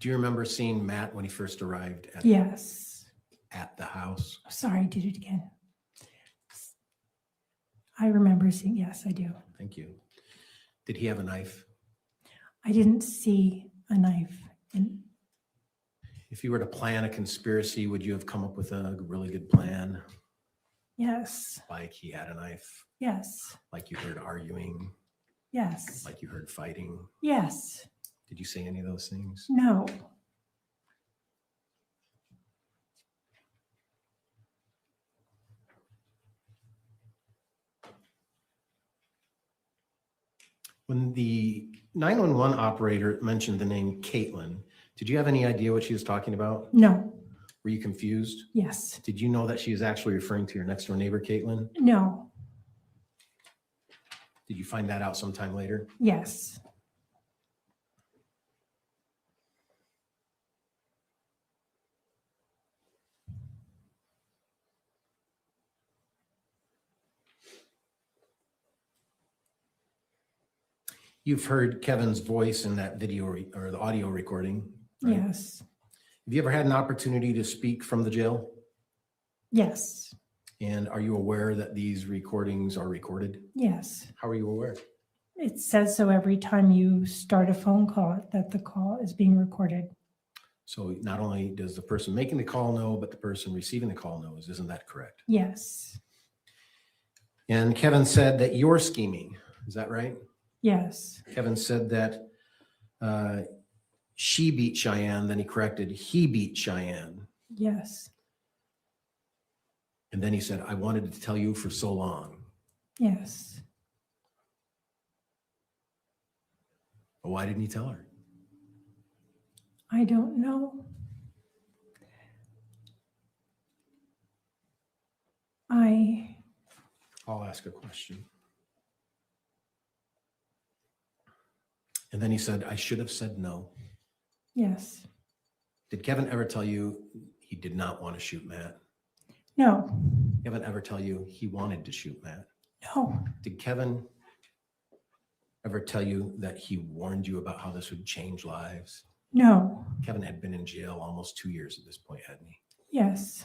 D: Do you remember seeing Matt when he first arrived
C: Yes.
D: at the house?
C: Sorry, I did it again. I remember seeing, yes, I do.
D: Thank you. Did he have a knife?
C: I didn't see a knife. And
D: If you were to plan a conspiracy, would you have come up with a really good plan?
C: yes,
D: Like he had a knife,
C: yes,
D: like you heard arguing,
C: yes,
D: like you heard fighting.
C: yes,
D: Did you say any of those things?
C: no.
D: When the 911 operator mentioned the name Caitlin, did you have any idea what she was talking about?
C: No,
D: Were you confused?
C: yes,
D: Did you know that she was actually referring to your next door neighbor, Caitlin?
C: no,
D: Did you find that out sometime later?
C: yes.
D: You've heard Kevin's voice in that video or the audio recording, right?
C: Yes,
D: Have you ever had an opportunity to speak from the jail?
C: yes,
D: And are you aware that these recordings are recorded?
C: yes.
D: How are you aware?
C: It says so every time you start a phone call that the call is being recorded.
D: So not only does the person making the call know, but the person receiving the call knows. Isn't that correct?
C: Yes,
D: And Kevin said that you're scheming. Is that right?
C: yes,
D: Kevin said that she beat Cheyenne, then he corrected, he beat Cheyenne.
C: yes,
D: And then he said, I wanted to tell you for so long.
C: yes.
D: But why didn't he tell her?
C: I don't know.
D: I'll ask a question. And then he said, I should have said no.
C: Yes,
D: Did Kevin ever tell you he did not want to shoot Matt?
C: no,
D: Kevin ever tell you he wanted to shoot Matt?
C: no,
D: Did Kevin ever tell you that he warned you about how this would change lives?
C: no,
D: Kevin had been in jail almost 2 years at this point, hadn't he?
C: yes,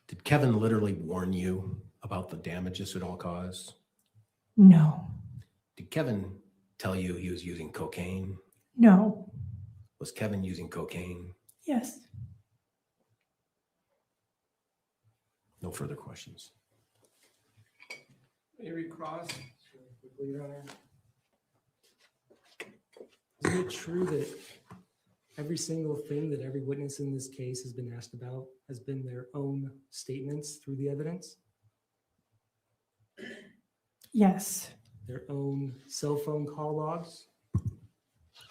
D: Did Kevin literally warn you about the damage this would all cause?
C: no,
D: Did Kevin tell you he was using cocaine?
C: no,
D: Was Kevin using cocaine?
C: yes.
D: No further questions.
A: May I recross quickly, Your Honor?
B: Isn't it true that every single thing that every witness in this case has been asked about has been their own statements through the evidence?
C: Yes,
B: Their own cell phone call logs,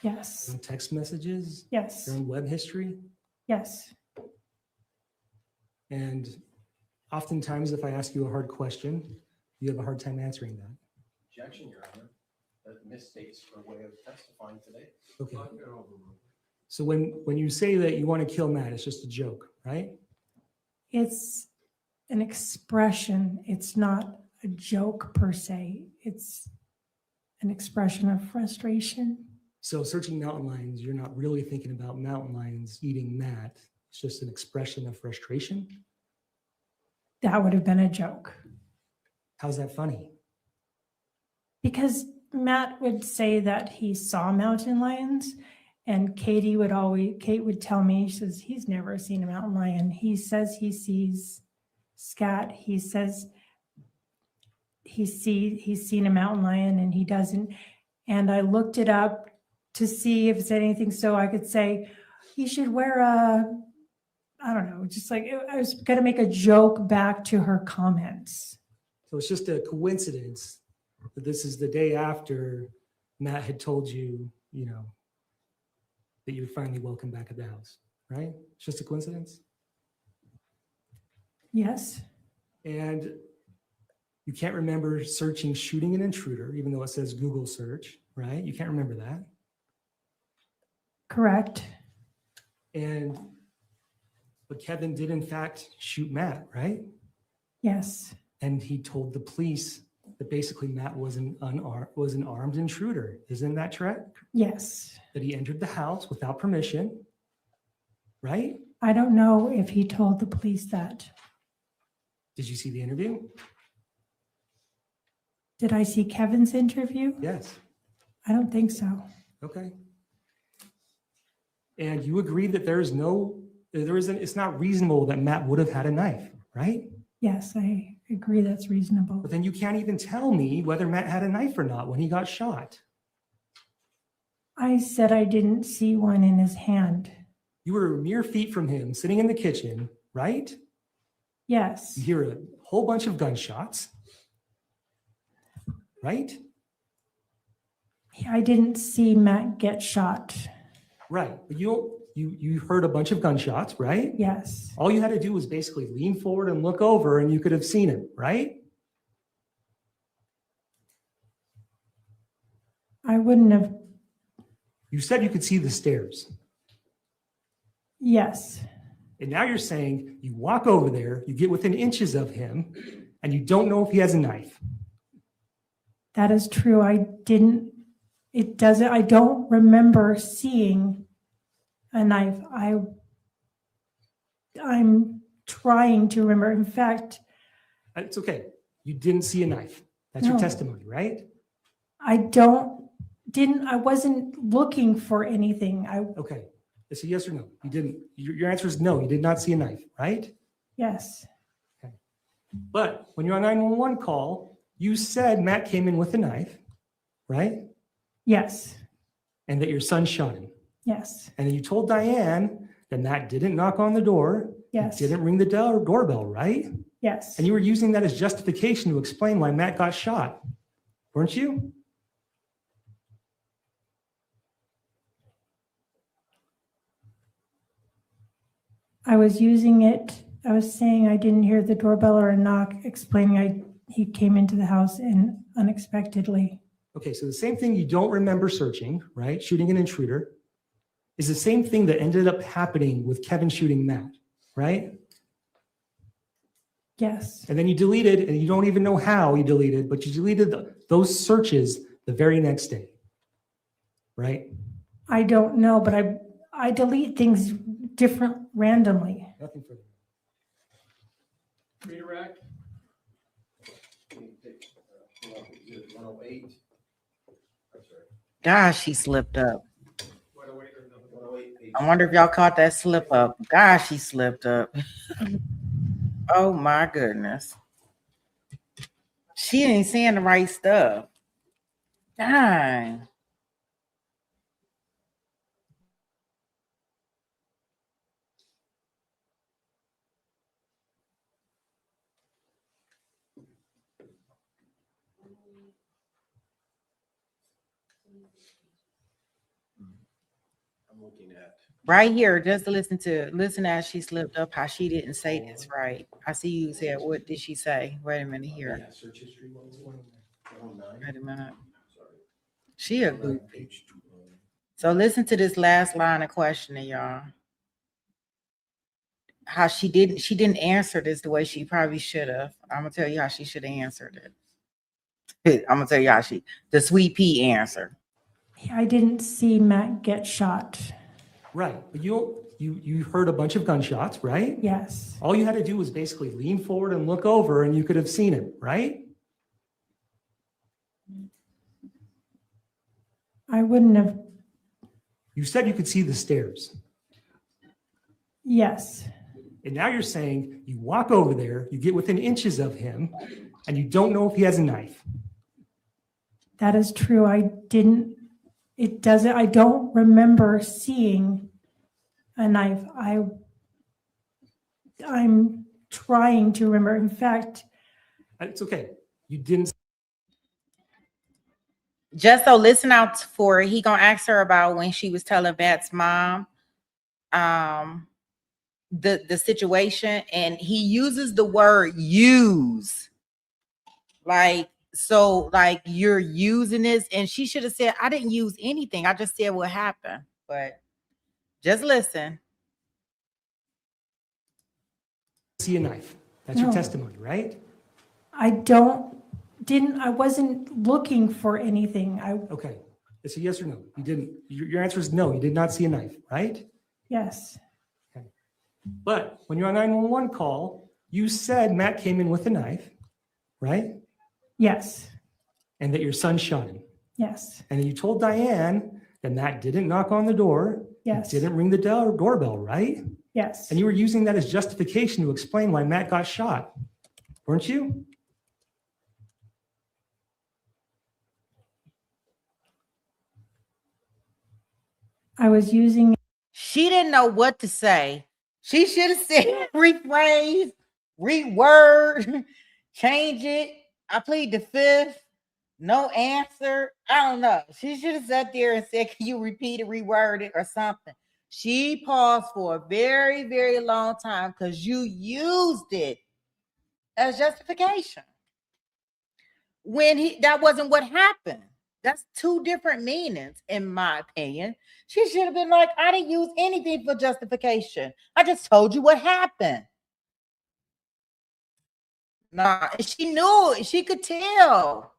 C: yes,
B: their own text messages,
C: yes,
B: their own web history?
C: yes,
B: And oftentimes, if I ask you a hard question, you have a hard time answering that.
D: Objection, Your Honor. That misstates her way of testifying today.
B: Okay. So when you say that you want to kill Matt, it's just a joke, right?
C: it's an expression. It's not a joke per se. It's an expression of frustration.
B: So searching mountain lions, you're not really thinking about mountain lions eating Matt. It's just an expression of frustration.
C: that would have been a joke.
B: How's that funny?
C: Because Matt would say that he saw mountain lions, and Kate would tell me, she says, he's never seen a mountain lion. He says he sees scat. He says he's seen a mountain lion and he doesn't. And I looked it up to see if it said anything, so I could say, he should wear I don't know, just like, I was gonna make a joke back to her comments.
B: So it's just a coincidence that this is the day after Matt had told you, you know, that you're finally welcome back at the house, right? It's just a coincidence.
C: Yes,
B: And you can't remember searching shooting an intruder, even though it says Google search, right? You can't remember that.
C: correct.
B: But Kevin did in fact shoot Matt, right?
C: Yes,
B: And he told the police that basically Matt was an armed intruder. Isn't that correct?
C: yes.
B: That he entered the house without permission, right?
C: I don't know if he told the police that.
B: Did you see the interview?
C: Did I see Kevin's interview?
B: Yes.
C: I don't think so.
B: Okay. And you agree that it's not reasonable that Matt would have had a knife, right?
C: Yes, I agree that's reasonable.
B: But then you can't even tell me whether Matt had a knife or not when he got shot.
C: I said I didn't see one in his hand.
B: You were mere feet from him, sitting in the kitchen, right?
C: Yes,
B: You hear a whole bunch of gunshots, right?
C: I didn't see Matt get shot.
B: Right. But you heard a bunch of gunshots, right?
C: Yes,
B: All you had to do was basically lean forward and look over and you could have seen him, right?
C: I wouldn't have.
B: You said you could see the stairs.
C: Yes,
B: And now you're saying you walk over there, you get within inches of him, and you don't know if he has a knife.
C: that is true. I don't remember seeing a knife. I'm trying to remember. In fact,
B: It's okay. You didn't see a knife. That's your
C: No.
B: testimony, right?
C: I wasn't looking for anything.
B: Okay. It's a yes or no. You didn't. Your answer is no. You did not see a knife, right?
C: Yes,
B: But when you're on 911 call, you said Matt came in with a knife, right?
C: yes,
B: And that your son shot him.
C: yes,
B: And then you told Diane that Matt didn't knock on the door,
C: yes,
B: didn't ring the doorbell, right?
C: yes.
B: And you were using that as justification to explain why Matt got shot, weren't you?
C: I was saying I didn't hear the doorbell or a knock, explaining he came into the house and unexpectedly.
B: Okay, so the same thing you don't remember searching, right? Shooting an intruder is the same thing that ended up happening with Kevin shooting Matt, right?
C: Yes,
B: And then you deleted, and you don't even know how you deleted, but you deleted those searches the very next day, right?
C: I don't know, but I delete things randomly.
B: Nothing further.
A: Redirect.
D: 108. I'm sorry.
M: Gosh, she slipped up.
A: 108 or another.
D: 108.
M: I wonder if y'all caught that slip up. Gosh, she slipped up. Oh my goodness. She ain't saying the right stuff. Dang.
D: I'm looking at.
M: Right here, just to listen as she slipped up, how she didn't say this right. I see you said, what did she say? Wait a minute here.
D: Yeah, search history 109.
M: Wait a minute.
D: Sorry.
M: She a
D: 109,
M: goofy.
D: page 2.
M: So listen to this last line of questioning, y'all. How she didn't answer this the way she probably should have. I'm gonna tell you how she should have answered it. I'm gonna tell you how the sweet pea answer.
C: I didn't see Matt get shot.
B: Right, but you heard a bunch of gunshots, right?
C: Yes.
B: All you had to do was basically lean forward and look over and you could have seen him, right?
C: I wouldn't have,
B: You said you could see the stairs.
C: yes.
B: And now you're saying you walk over there, you get within inches of him, and you don't know if he has a knife.
C: That is true. I don't remember seeing a knife. I'm trying to remember. In fact,
B: It's okay. You didn't.
M: Just so listen out for it. He gonna ask her about when she was telling Matt's mom the situation, and he uses the word use. Like, so like you're using this, and she should have said, I didn't use anything. I just said what happened. But just listen.
B: See a knife. That's your
C: No.
B: testimony, right?
C: I wasn't looking for anything.
B: Okay. It's a yes or no. You didn't. Your answer is no. You did not see a knife, right?
C: Yes.
B: But when you're on 911 call, you said Matt came in with a knife, right?
C: Yes.
B: And that your son shot him.
C: Yes.
B: And then you told Diane that Matt didn't knock on the door.
C: Yes.
B: Didn't ring the doorbell, right?
C: Yes.
B: And you were using that as justification to explain why Matt got shot, weren't you?
C: I was using.
M: She didn't know what to say. She should have said rephrase, reword, change it. I plead the fifth. No answer. I don't know. She should have sat there and said, can you repeat it, reword it, or something? She paused for a very, very long time because you used it as justification. When that wasn't what happened. That's two different meanings, in my opinion. She should have been like, I didn't use anything for justification. I just told you what happened. Nah, she knew it. She could tell.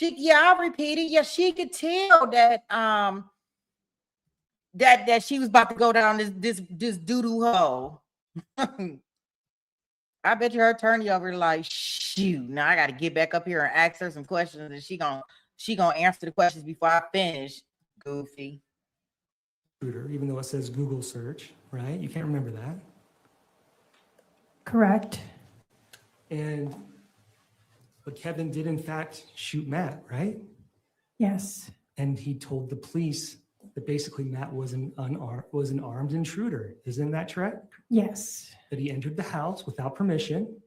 M: I'll repeat it. Yeah, she could tell that that she was about to go down this doo-doo hole. I bet you her attorney over like, shoot, now I got to get back up here and ask her some questions, and she gonna answer the questions before I finish. Goofy.
B: Even though it says Google search, right? You can't remember that.
C: Correct.
B: But Kevin did in fact shoot Matt, right?
C: Yes.
B: And he told the police that basically Matt was an armed intruder. Isn't that correct?
C: Yes.
B: That he entered the house without permission,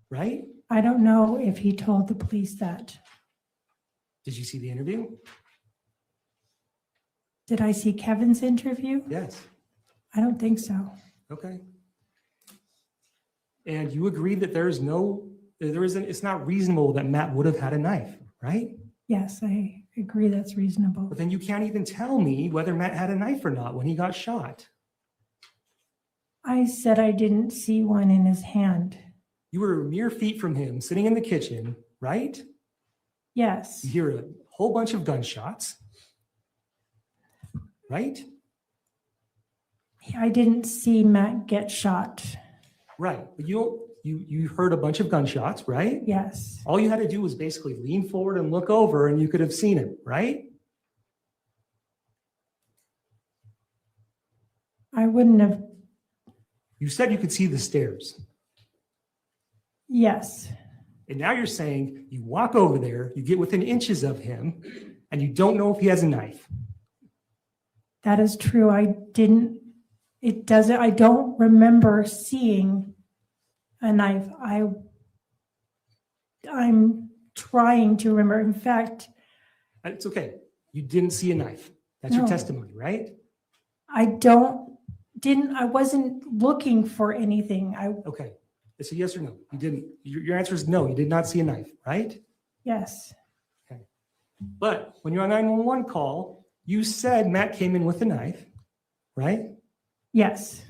B: right?
C: I don't know if he told the police that.
B: Did you see the interview?
C: Did I see Kevin's interview?
B: Yes.
C: I don't think so.
B: Okay. And you agree that it's not reasonable that Matt would have had a knife, right?
C: Yes, I agree that's reasonable.
B: But then you can't even tell me whether Matt had a knife or not when he got shot.
C: I said I didn't see one in his hand.
B: You were mere feet from him, sitting in the kitchen, right?
C: Yes.
B: You hear a whole bunch of gunshots, right?
C: I didn't see Matt get shot.
B: Right. But you heard a bunch of gunshots, right?
C: Yes.
B: All you had to do was basically lean forward and look over and you could have seen him, right?
C: I wouldn't have.
B: You said you could see the stairs.
C: Yes.
B: And now you're saying you walk over there, you get within inches of him, and you don't know if he has a knife.
C: That is true. I don't remember seeing a knife. I'm trying to remember. In fact,
B: It's okay. You didn't see a knife. That's your
C: No.
B: testimony, right?
C: I wasn't looking for anything.
B: Okay. It's a yes or no. You didn't. Your answer is no. You did not see a knife, right?
C: Yes.
B: Okay. But when you're on 911 call, you said Matt came in with a knife, right?
C: Yes.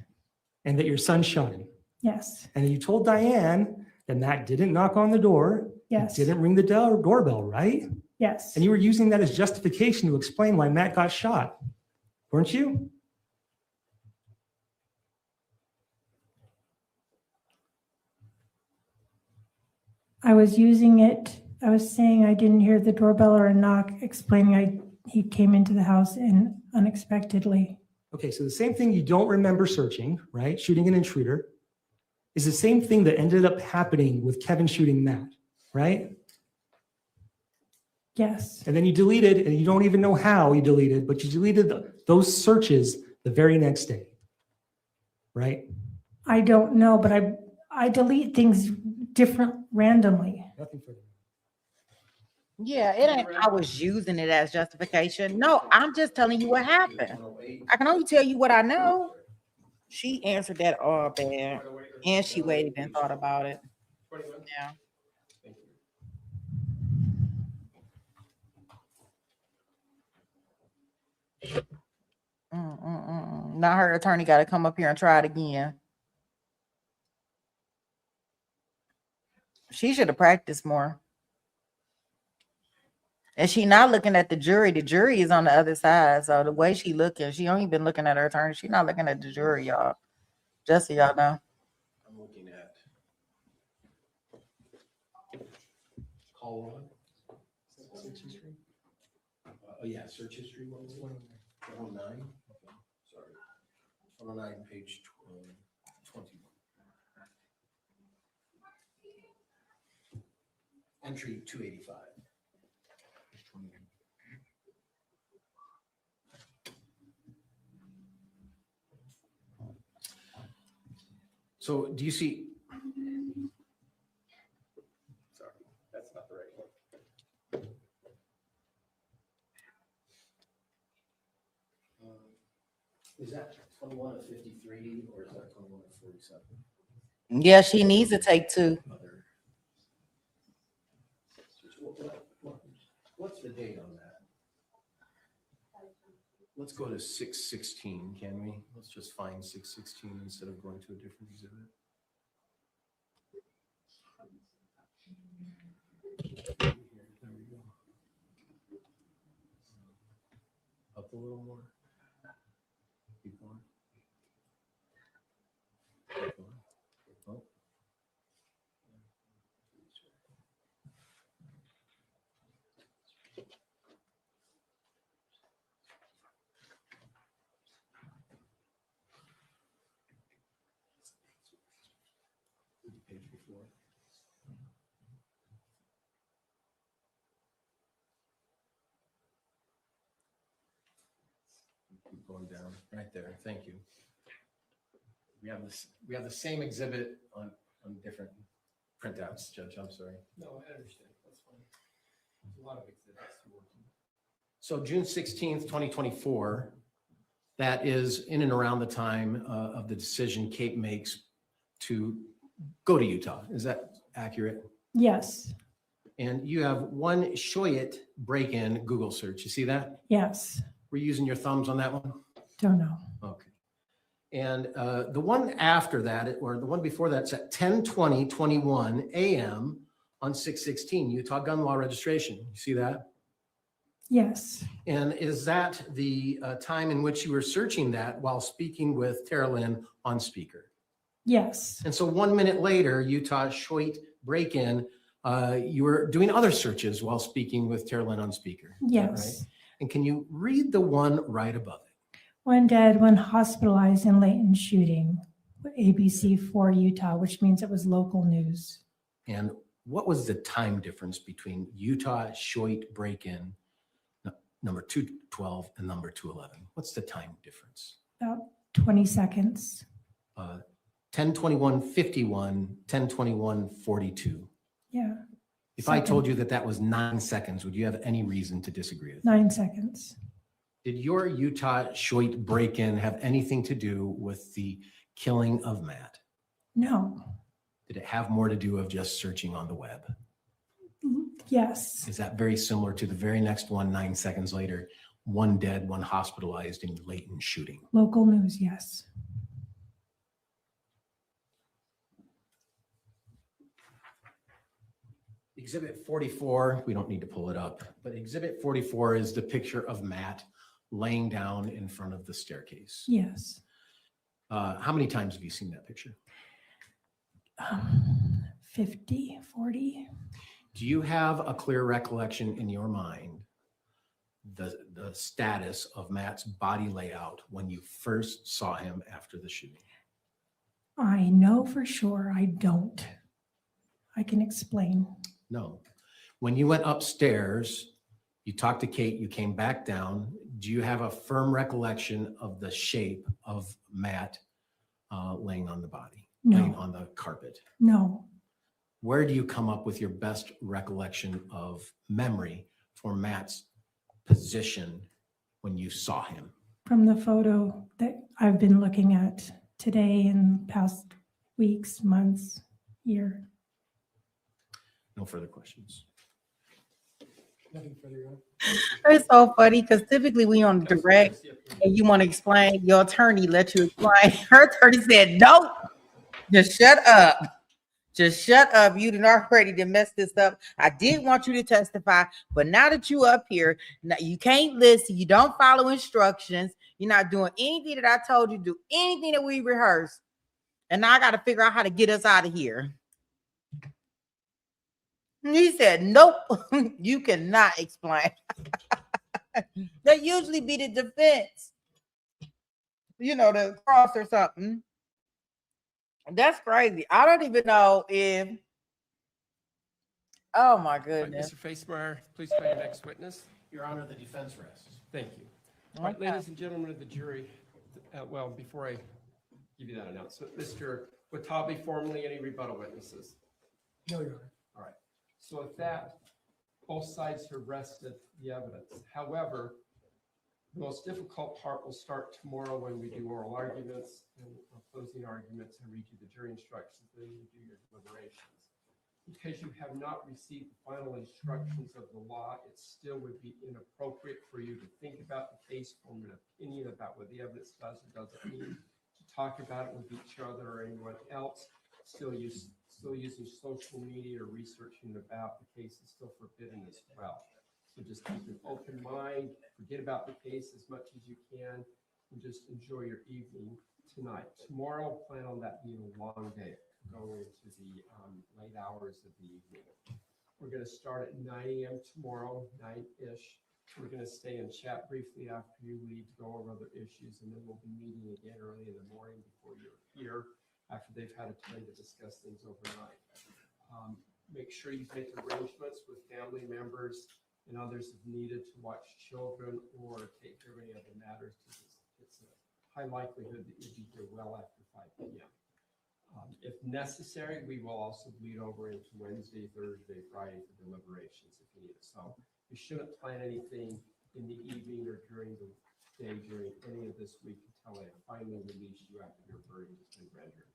B: And that your son shot him.
C: Yes.
B: And then you told Diane that Matt didn't knock on the door.
C: Yes.
B: Didn't ring the doorbell, right?
C: Yes.
B: And you were using that as justification to explain why Matt got shot, weren't you?
C: I was using it, I was saying I didn't hear the doorbell or a knock, explaining he came into the house and unexpectedly.
B: Okay, so the same thing you don't remember searching, right? Shooting an intruder is the same thing that ended up happening with Kevin shooting Matt, right?
C: Yes,
B: And then you deleted, and you don't even know how you deleted, but you deleted those searches the very next day, right?
C: I don't know, but I delete things different randomly.
B: Nothing further.
M: Yeah, it ain't I was using it as justification. No, I'm just telling you what happened. I can only tell you what I know. She answered that all bad. And she waited and thought about it. Yeah. Now her attorney got to come up here and try it again. She should have practiced more. And she not looking at the jury. The jury is on the other side. So the way she looking, she only been looking at her attorney. She not looking at the jury, y'all. Just so y'all know.
D: I'm looking at call one. Search history. Oh yeah, search history. 109. Okay, sorry. 109, page 20. Entry 285. So do you see? Sorry, that's not the right one. Is that 21 of 53 or is that 21 of 47?
M: Yeah, she needs to take two.
D: What's the date on that? Let's go to 6/16, can we? Let's just find 6/16 instead of going to a different exhibit. There we go. Up a little more. Keep going. Keep going. Oh. Page before. Keep going down right there. Thank you. We have this. We have the same exhibit on different printouts. Judge, I'm sorry.
A: No, I understand. That's fine. There's a lot of exhibits to work on.
D: So June 16th, 2024, that is in and around the time of the decision Kate makes to go to Utah. Is that accurate?
C: Yes,
D: And you have one Shoyet break-in Google search. You see that?
C: yes,
D: We're using your thumbs on that one?
C: don't know.
D: Okay. And the one after that, or the one before that's at 10:20:21 a.m. on 6/16, Utah gun law registration. You see that?
C: Yes,
D: And is that the time in which you were searching that while speaking with Tara Lynn on speaker?
C: yes,
D: And so 1 minute later, Utah Shoit break-in, you were doing other searches while speaking with Tara Lynn on speaker. Is that
C: yes.
D: right? And can you read the one right above it?
C: One dead, one hospitalized in Layton shooting, ABC4 Utah, which means it was local news.
D: And what was the time difference between Utah Shoit break-in, number 212 and number 211? What's the time difference?
C: About 20 seconds.
D: 10:21:51, 10:21:42.
C: Yeah.
D: If I told you that that was 9 seconds, would you have any reason to disagree with me?
C: 9 seconds.
D: Did your Utah Shoit break-in have anything to do with the killing of Matt?
C: No.
D: Did it have more to do of just searching on the web?
C: Yes.
D: Is that very similar to the very next one, 9 seconds later, one dead, one hospitalized in Layton shooting?
C: Local news, yes.
D: Exhibit 44, we don't need to pull it up, but Exhibit 44 is the picture of Matt laying down in front of the staircase.
C: Yes.
D: How many times have you seen that picture?
C: 50, 40.
D: Do you have a clear recollection in your mind the status of Matt's body layout when you first saw him after the shooting?
C: I know for sure I don't. I can explain.
D: No. When you went upstairs, you talked to Kate, you came back down. Do you have a firm recollection of the shape of Matt laying on the body, laying
C: No,
D: on the carpet?
C: no.
D: Where do you come up with your best recollection of memory for Matt's position when you saw him?
C: From the photo that I've been looking at today and past weeks, months, year.
D: No further questions.
A: Nothing further, Your Honor.
M: It's so funny because typically we on direct and you want to explain, your attorney let you explain. Her attorney said, nope, just shut up. Just shut up. You done already to mess this up. I did want you to testify, but now that you up here, now you can't listen. You don't follow instructions. You're not doing anything that I told you to do, anything that we rehearsed. And now I got to figure out how to get us out of here. And he said, nope, you cannot explain. That usually be the defense. You know, the cross or something. That's crazy. I don't even know if, oh my
A: All right,
M: goodness.
A: Mr. Facemeyer, please call your next witness.
D: Your Honor, the defense rests.
A: Thank you. All right,
M: Okay.
A: ladies and gentlemen of the jury, well, before I give you that announcement, Mr. Watabe, formally, any rebuttal witnesses?
B: No, Your Honor.
A: All right. So with that, both sides have rested the evidence. However, the most difficult part will start tomorrow when we do oral arguments and closing arguments and read you the jury instructions, then you do your deliberations. Because you have not received the final instructions of the law, it still would be inappropriate for you to think about the case, form an opinion about what the evidence does or doesn't mean, to talk about it with each other or anyone else. Still using social media or researching about the case is still forbidden as well. So just keep an open mind, forget about the case as much as you can, and just enjoy your evening tonight. Tomorrow, plan on that being a long day, going into the late hours of the evening. We're going to start at 9 a.m. tomorrow, 9-ish. We're going to stay and chat briefly after you leave to go over other issues, and then we'll be meeting again early in the morning before you're here, after they've had a time to discuss things overnight. Make sure you make arrangements with family members and others if needed to watch children or take care of any other matters, because it's a high likelihood that you'll be here well after 5 p.m. If necessary, we will also bleed over into Wednesday, Thursday, Friday for deliberations if needed. So you shouldn't plan anything in the evening or during the day during any of this week until I finally release you after your verdict has been rendered.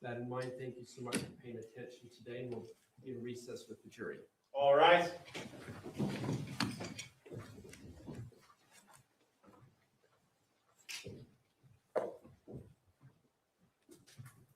A: That in mind, thank you so much for paying attention today, and we'll be in recess with the jury.
N: All right.